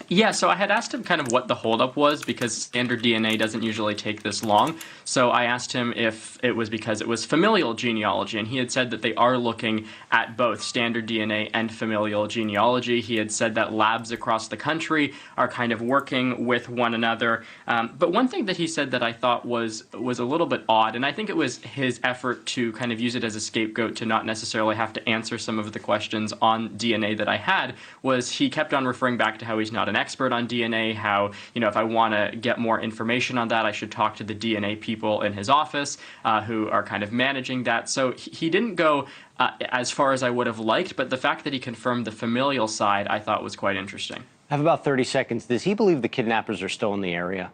Yeah, so I had asked him kind of what the holdup was because standard DNA doesn't usually take this long. So I asked him if it was because it was familial genealogy, and he had said that they are looking at both standard DNA and familial genealogy. He had said that labs across the country are kind of working with one another. But one thing that he said that I thought was a little bit odd, and I think it was his effort to kind of use it as a scapegoat to not necessarily have to answer some of the questions on DNA that I had, was he kept on referring back to how he's not an expert on DNA, how, if I want to get more information on that, I should talk to the DNA people in his office who are kind of managing that. So he didn't go as far as I would have liked, but the fact that he confirmed the familial side I thought was quite interesting. I have about 30 seconds. Does he believe the kidnappers are still in the area?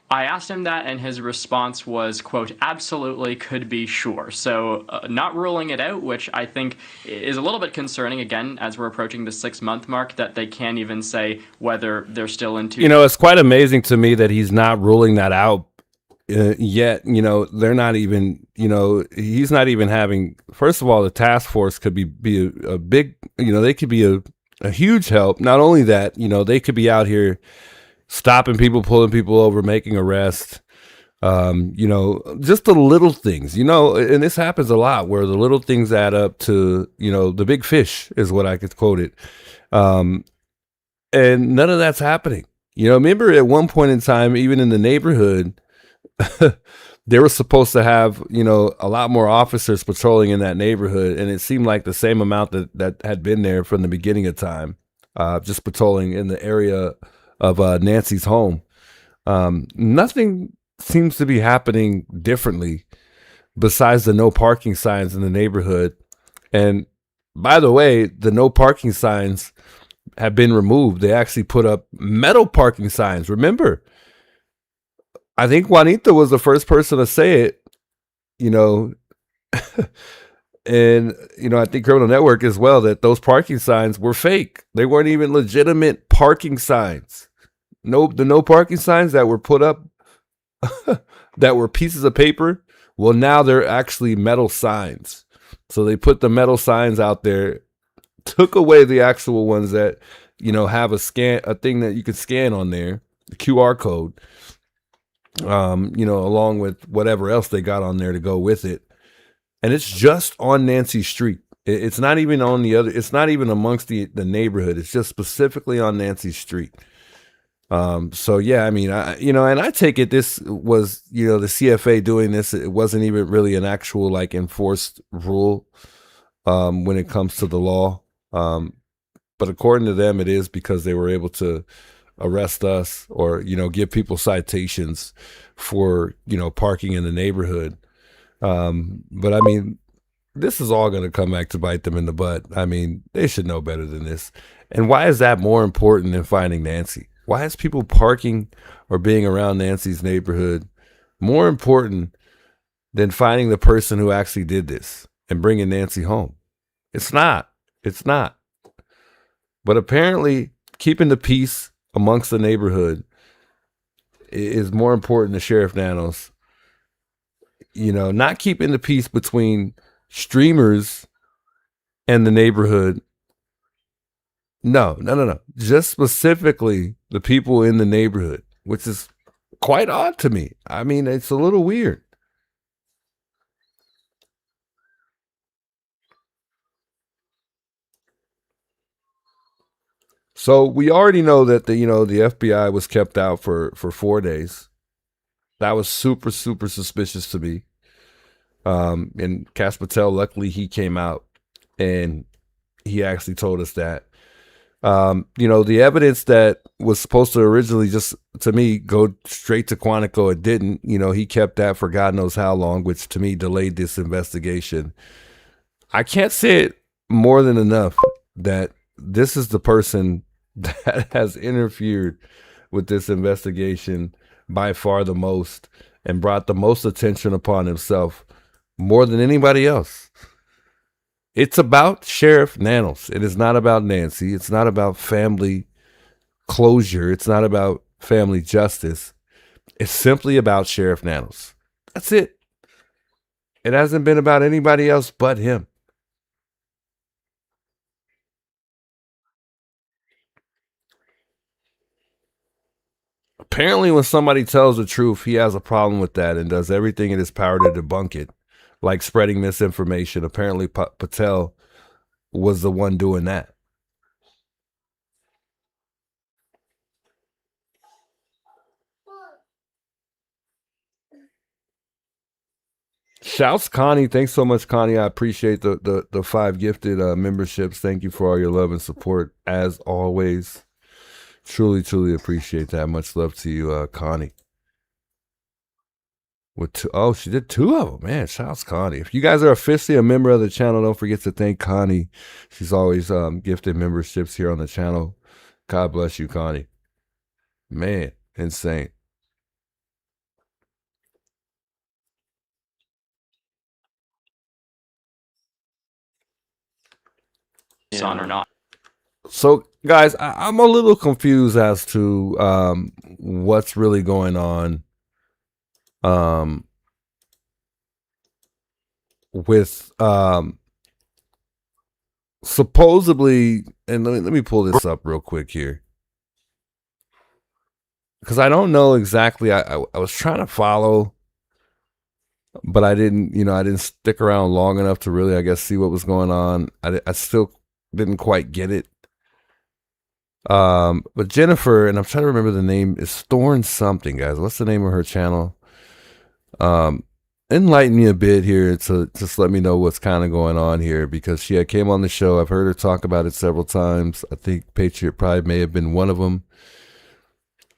I asked him that, and his response was, quote, absolutely, could be, sure. So not ruling it out, which I think is a little bit concerning, again, as we're approaching the 6-month mark, that they can't even say whether they're still into... It's quite amazing to me that he's not ruling that out yet. They're not even, he's not even having... First of all, the task force could be a big, they could be a huge help. Not only that, they could be out here stopping people, pulling people over, making arrests, just the little things, and this happens a lot where the little things add up to, the big fish is what I could quote it. And none of that's happening. Remember at one point in time, even in the neighborhood, they were supposed to have, a lot more officers patrolling in that neighborhood. And it seemed like the same amount that had been there from the beginning of time, just patrolling in the area of Nancy's home. Nothing seems to be happening differently besides the no parking signs in the neighborhood. And by the way, the no parking signs have been removed. They actually put up metal parking signs. Remember, I think Juanita was the first person to say it, and, I think Criminal Network as well, that those parking signs were fake. They weren't even legitimate parking signs. The no parking signs that were put up that were pieces of paper. Well, now they're actually metal signs. So they put the metal signs out there, took away the actual ones that, have a thing that you could scan on there, the QR code, along with whatever else they got on there to go with it. And it's just on Nancy Street. It's not even on it's not even amongst the neighborhood. It's just specifically on Nancy Street. So yeah, I mean, and I take it this was, the CFA doing this. It wasn't even really an actual like enforced rule when it comes to the law. But according to them, it is because they were able to arrest us or, give people citations for, parking in the neighborhood. But I mean, this is all going to come back to bite them in the butt. I mean, they should know better than this. And why is that more important than finding Nancy? Why is people parking or being around Nancy's neighborhood more important than finding the person who actually did this and bringing Nancy home? It's not. It's not. But apparently, keeping the peace amongst the neighborhood is more important to Sheriff Nanos. Not keeping the peace between streamers and the neighborhood. No. Just specifically the people in the neighborhood, which is quite odd to me. I mean, it's a little weird. So we already know that the FBI was kept out for 4 days. That was super, super suspicious to me. And Cash Patel, luckily he came out and he actually told us that. The evidence that was supposed to originally just, to me, go straight to Quantico, it didn't. He kept that for God knows how long, which to me delayed this investigation. I can't say it more than enough that this is the person that has interfered with this investigation by far the most and brought the most attention upon himself more than anybody else. It's about Sheriff Nanos. It is not about Nancy. It's not about family closure. It's not about family justice. It's simply about Sheriff Nanos. That's it. It hasn't been about anybody else but him. Apparently, when somebody tells the truth, he has a problem with that and does everything in his power to debunk it, like spreading misinformation. Apparently, Patel was the one doing that. Shouts Connie. Thanks so much, Connie. I appreciate the 5 gifted memberships. Thank you for all your love and support, as always. Truly, truly appreciate that. Much love to you, Connie. She did 2 of them. Man, shouts Connie. If you guys are officially a member of the channel, don't forget to thank Connie. She's always gifted memberships here on the channel. God bless you, Connie. Man, insane. Son or not. So, guys, I'm a little confused as to what's really going on with supposedly, and let me pull this up real quick here, because I don't know exactly. I was trying to follow, but I didn't stick around long enough to really, I guess, see what was going on. I still didn't quite get it. But Jennifer, and I'm trying to remember the name, is Thorn something, guys. What's the name of her channel? Enlighten me a bit here to just let me know what's kind of going on here, because she came on the show. I've heard her talk about it several times. I think Patriot Pride may have been one of them.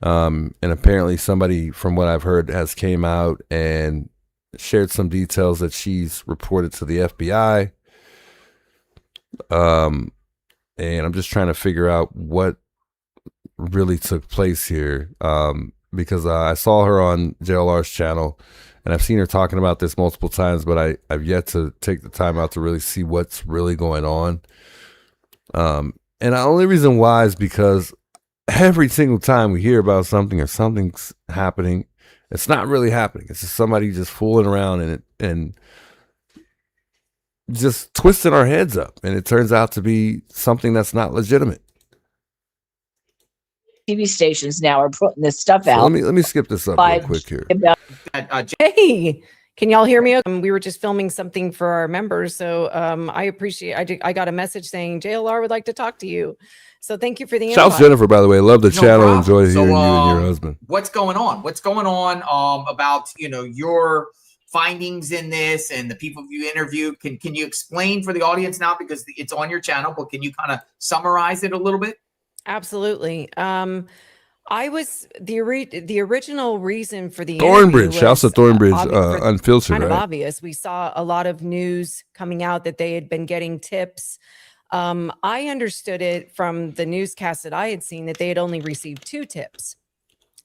And apparently somebody, from what I've heard, has came out and shared some details that she's reported to the FBI. And I'm just trying to figure out what really took place here, because I saw her on JLR's channel, and I've seen her talking about this multiple times, but I've yet to take the time out to really see what's really going on. And the only reason why is because every single time we hear about something or something's happening, it's not really happening. It's just somebody just fooling around and just twisting our heads up, and it turns out to be something that's not legitimate. TV stations now are putting this stuff out. So let me skip this up real quick here. Hey, Can y'all hear me? We were just filming something for our members. So I appreciate, I got a message saying JLR would like to talk to you. So thank you for the Shouts invite. Jennifer, by the way. Love the No channel. problem. Enjoy So, hearing you and your husband. What's going on? What's going on about, you know, your findings in this and the people you interview? Can you explain for the audience now, because it's on your channel, but can you kind of summarize it a little bit? Absolutely. I was the original reason for the Thornbridge. Shouts to Thornbridge, Unfiltered, kind of right? obvious. We saw a lot of news coming out that they had been getting tips. I understood it from the newscast that I had seen that they had only received 2 tips,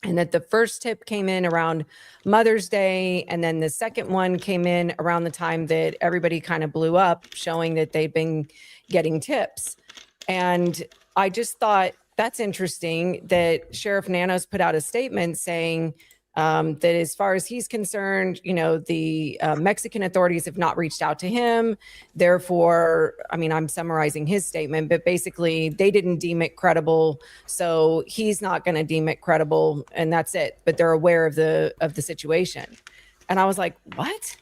and that the first tip came in around Mother's Day, and then the second one came in around the time that everybody kind of blew up, showing that they'd been getting tips. And I just thought, that's interesting that Sheriff Nanos put out a statement saying that as far as he's concerned, you know, the Mexican authorities have not reached out to him. Therefore, I mean, I'm summarizing his statement, but basically they didn't deem it credible. So he's not going to deem it credible, and that's it. But they're aware of the situation. And I was like, what?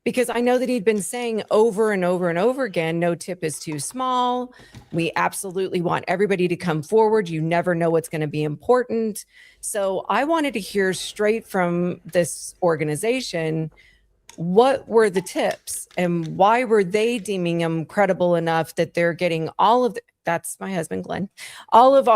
Because I know that he'd been saying over and over and over again, no tip is too small. We absolutely want everybody to come forward. You never know what's going to be important. So I wanted to hear straight from this organization, what were the tips and why were they deeming them credible enough that they're getting all of the, that's my husband, Glenn, all of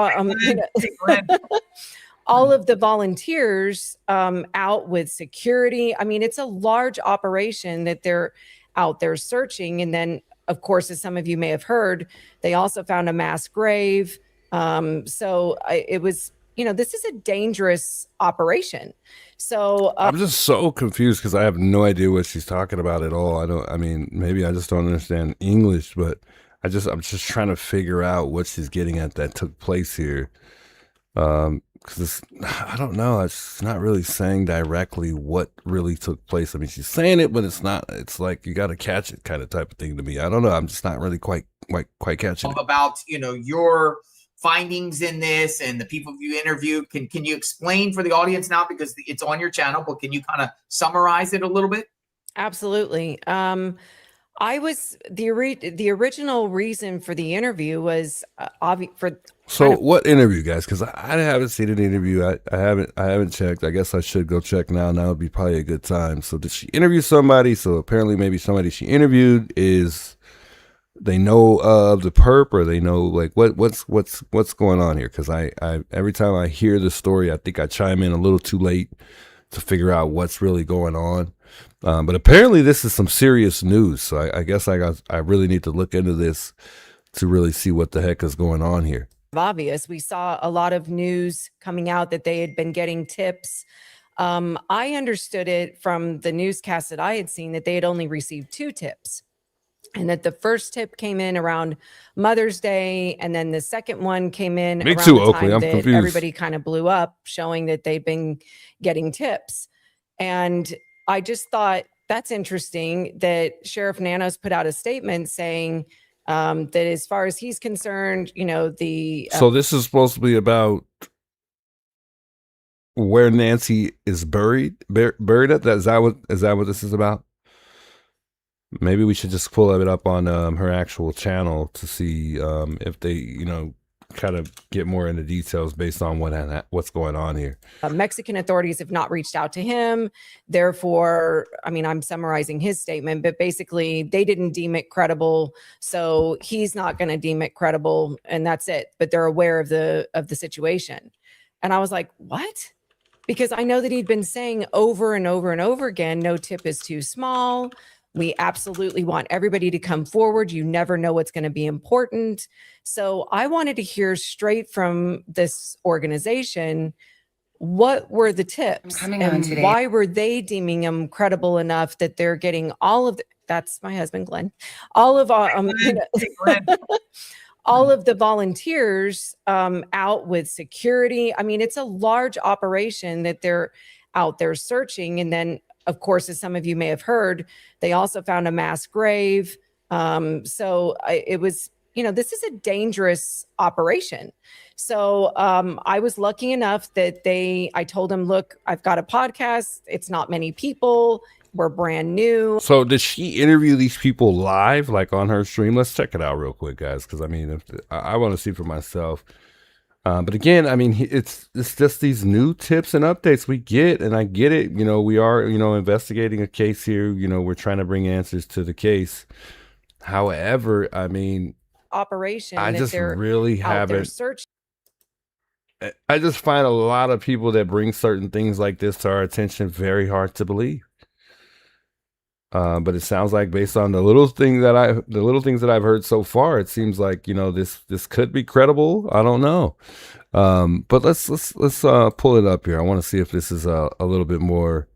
all of the volunteers out with security. I mean, it's a large operation that they're out there searching. And then, of course, as some of you may have heard, they also found a mass grave. It was, you know, this is a dangerous operation. So I'm just so confused because I have no idea what she's talking about at all. I mean, maybe I just don't understand English, but I'm just trying to figure out what she's getting at that took place here. Because I don't know, it's not really saying directly what really took place. I mean, she's saying it, but it's not. It's like you got to catch it, kind of type of thing to me. I don't know. I'm just not really quite catching it. About, you know, your findings in this and the people you interview. Can you explain for the audience now, because it's on your channel, but can you kind of summarize it a little bit? absolutely. I was the original reason for the interview was So what interview, guys? Because I haven't seen an interview. I haven't checked. I guess I should go check now. Now would be probably a good time. So did she interview somebody? So apparently maybe somebody she interviewed they know of the perp, or they know like what's going on here? Because I every time I hear the story, I think I chime in a little too late to figure out what's really going on. But apparently this is some serious news. So I guess I really need to look into this to really see what the heck is going on here. obvious. We saw a lot of news coming out that they had been getting tips. I understood it from the newscast that I had seen that they had only received 2 tips, and that the first tip came in around Mother's Day, and then the second one came in Me around too, the Oakley. time I'm that confused. everybody kind of blew up, showing that they'd been getting tips. And I just thought, that's interesting that Sheriff Nanos put out a statement saying that as far as he's concerned, you know, the So this is supposed to be about where Nancy is buried at. Is that what this is about? Maybe we should just pull it up on her actual channel to see if they, you know, kind of get more into details based on what's going on here. Mexican authorities have not reached out to him. Therefore, I mean, I'm summarizing his statement, but basically they didn't deem it credible. So he's not going to deem it credible, and that's it. But they're aware of the situation. And I was like, what? Because I know that he'd been saying over and over and over again, no tip is too small. We absolutely want everybody to come forward. You never know what's going to be important. So I wanted to hear straight from this organization, what were the tips coming on and today. why were they deeming them credible enough that they're getting all of the, that's my husband, Glenn, all of all of the volunteers out with security. I mean, it's a large operation that they're out there searching. And then, of course, as some of you may have heard, they also found a mass grave. It was, you know, this is a dangerous operation. So I was lucky enough that I told them, look, I've got a podcast. It's not many people. were brand new. So did she interview these people live, like on her stream? Let's check it out real quick, guys, because I mean, if I want to see for myself. But again, I mean, it's just these new tips and updates we get, and I get it. You know, we are, you know, investigating a case here. You know, we're trying to bring answers to the case. However, I mean, Operation. I that just they're really out there haven't. searching. I just find a lot of people that bring certain things like this to our attention very hard to believe. But it sounds like based on the little things that I've heard so far, it seems like, you know, this could be credible. I don't know. But let's pull it up here. I want to see if this is a little bit more.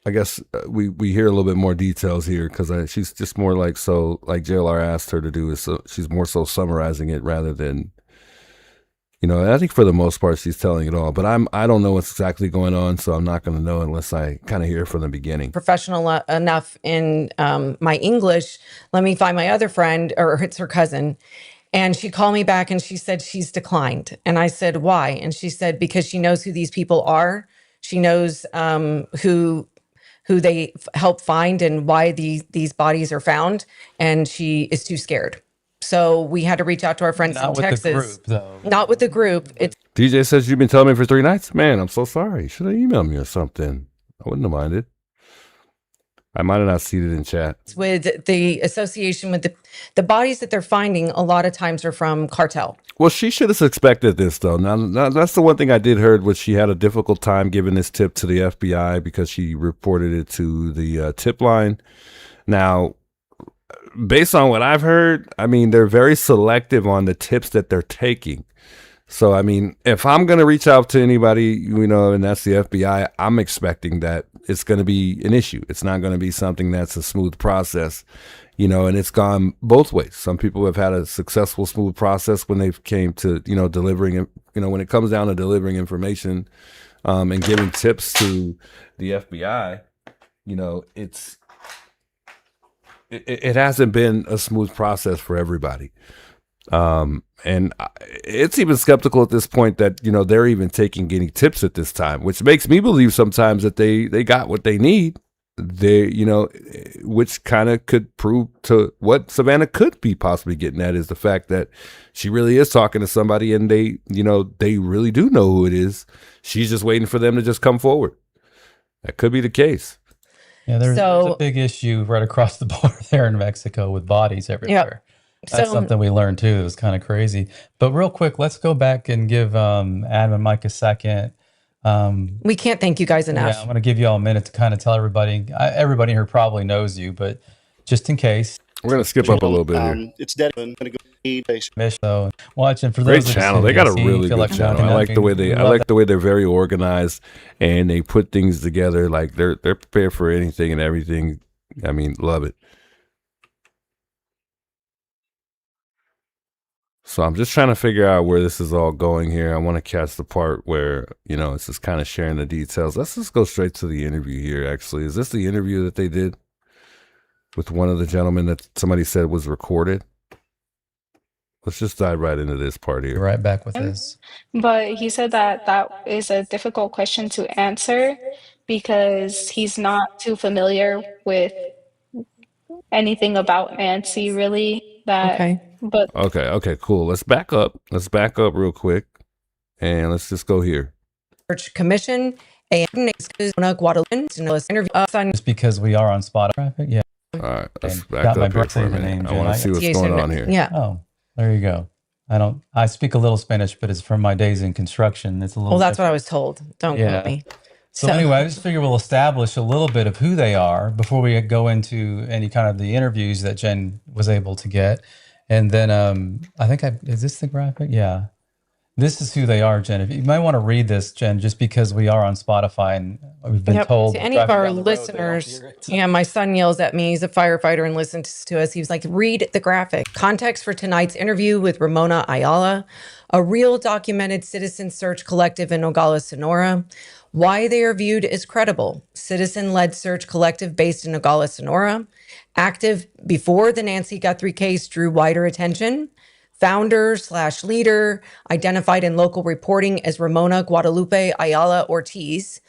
I guess we hear a little bit more details here because she's just more like JLR asked her to do is she's more so summarizing it rather than. You know, I think for the most part she's telling it all, but I don't know what's exactly going on, so I'm not going to know unless I kind of hear from the beginning. Professional enough in my English. Let me find my other friend, or it's her cousin. And she called me back and she said she's declined. And I said, why? And she said, because she knows who these people are. She knows who they help find and why these bodies are found. And she is too scared. So we had to reach out to our friends in Texas. Not with the group, though. Not with the group. It's DJ says you've been telling me for 3 nights. Man, I'm so sorry. Should have emailed me or something. I wouldn't have minded. I might have not seen it in chat. with the association with the bodies that they're finding. A lot of times are from cartel. Well, she should have suspected this, though. Now, that's the one thing I did heard was she had a difficult time giving this tip to the FBI because she reported it to the tip line. Now, based on what I've heard, I mean, they're very selective on the tips that they're taking. So, I mean, if I'm going to reach out to anybody, you know, and that's the FBI, I'm expecting that it's going to be an issue. It's not going to be something that's a smooth process, you know, and it's gone both ways. Some people have had a successful, smooth process when they came to, you know, delivering, you know, when it comes down to delivering information and giving tips to the FBI, you know, it hasn't been a smooth process for everybody. And it's even skeptical at this point that, you know, they're even getting tips at this time, which makes me believe sometimes that they got what they need. They, you know, which kind of could prove to what Savannah could be possibly getting at is the fact that she really is talking to somebody and they, you know, they really do know who it is. She's just waiting for them to just come forward. That could be the case. Yeah, there's a big issue right across the border there in Mexico with bodies everywhere. That's something we learned too. It was kind of crazy. But real quick, let's go back and give Adam and Mike a second. We can't thank you guys enough. Yeah, I'm going to give you all a minute to kind of tell everybody. Everybody here probably knows you, but just in case. We're going to skip up a little bit here. It's dead. I'm going to go. So watching for great those channel. They got a really good channel. I like the way they're very organized and they put things together. Like they're prepared for anything and everything. I mean, love it. So I'm just trying to figure out where this is all going here. I want to catch the part where, you know, it's just kind of sharing the details. Let's just go straight to the interview here, actually. Is this the interview that they did with one of the gentlemen that somebody said was recorded? Let's just dive right into this part here. Right back with this. But he said that that is a difficult question to answer because he's not too familiar with anything about Nancy, really. Okay, cool. Let's back up. Let's back up real quick, and let's just go here. Search Commission, Guadalupe, Just because we are on Spotify, yeah. All right, let's back up here for a minute. I want to see what's going on here. Yeah. Oh, there you go. I speak a little Spanish, but it's from my days in construction. It's a little. Well, that's what I was told. Don't quote me. So anyway, I just figure we'll establish a little bit of who they are before we go into any kind of the interviews that Jen was able to get. And then I think is this the graphic? Yeah. This is who they are, Jen. If you might want to read this, Jen, just because we are on Spotify and we've been told. To any of our listeners, my son yells at me. He's a firefighter and listens to us. He was like, read the graphic. Context for tonight's interview with Ramona Ayala, a real documented citizen search collective in Nogales, Sonora. Why they are viewed as credible. Citizen-led search collective based in Nogales, Sonora. Active before the Nancy Guthrie case drew wider attention. founder/leader, identified in local reporting as Ramona Guadalupe Ayala Ortiz,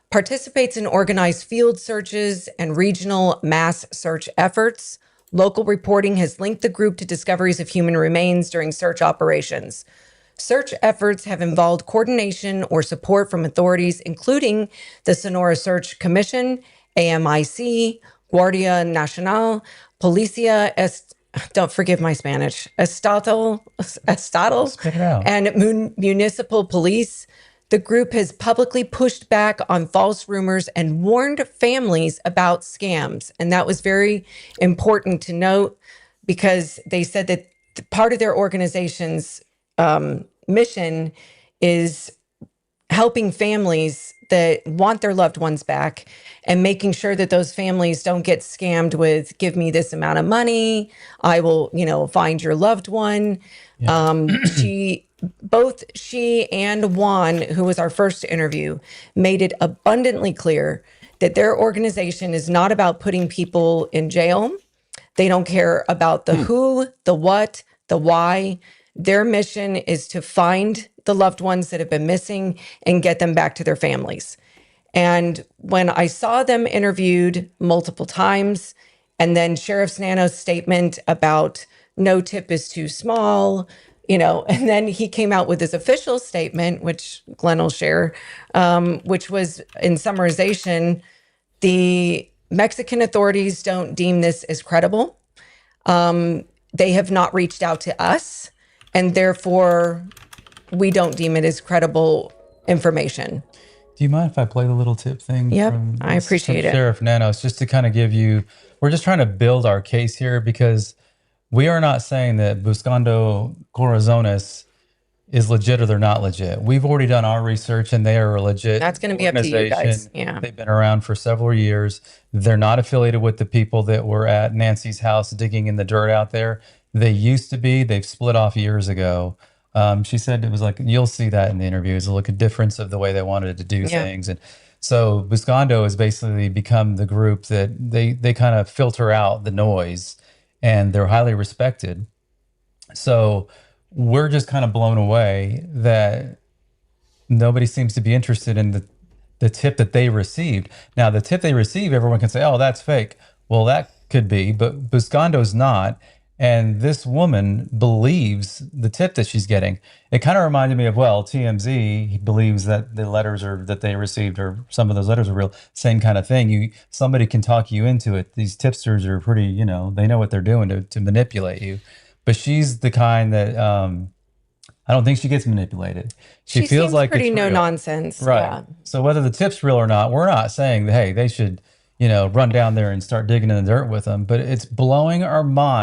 participates in organized field searches and regional mass search efforts. Local reporting has linked the group to discoveries of human remains during search operations. Search efforts have involved coordination or support from authorities, including the Sonora Search Commission, AMIC, Guardia Nacional, Policia don't forgive my Spanish, Estatal, Spit it out. and municipal police. The group has publicly pushed back on false rumors and warned families about scams. And that was very important to note, because they said that part of their organization's mission is helping families that want their loved ones back and making sure that those families don't get scammed with, give me this amount of money, I will, find your loved one. Yeah. Both she and Juan, who was our first interview, made it abundantly clear that their organization is not about putting people in jail. They don't care about the who, the what, the why. Their mission is to find the loved ones that have been missing and get them back to their families. And when I saw them interviewed multiple times, and then Sheriff Nano's statement about no tip is too small, and then he came out with his official statement, which Glenn will share, which was in summarization, the Mexican authorities don't deem this as credible. They have not reached out to us, and therefore we don't deem it as credible information. Do you mind if I play the little tip thing? Yep, I appreciate it. Sheriff Nanos, just to kind of give you, we're just trying to build our case here, because we are not saying that Buscando Corazones is legit or they're not legit. We've already done our research, and they are a legit That's going to be up to you guys. Yeah. They've been around for several years. They're not affiliated with the people that were at Nancy's house digging in the dirt out there. They used to be. They've split off years ago. She said it was like, you'll see that in the interviews, look at difference of the way they wanted to do things. And so Buscando has basically become the group that they kind of filter out the noise, and they're highly respected. So we're just kind of blown away that nobody seems to be interested in the tip that they received. Now, the tip they receive, everyone can say, oh, that's fake. Well, that could be, but Buscando's not. And this woman believes the tip that she's getting. It kind of reminded me of, TMZ, he believes that the letters that they received, or some of those letters are real, same kind of thing. Somebody can talk you into it. These tipsters are pretty, they know what they're doing to manipulate you. But she's the kind that I don't think she gets manipulated. She feels like pretty it's no real. nonsense. Right. Yeah. So whether the tip's real or not, we're not saying that, hey, they should, run down there and start digging in the dirt with them. But it's blowing our mind.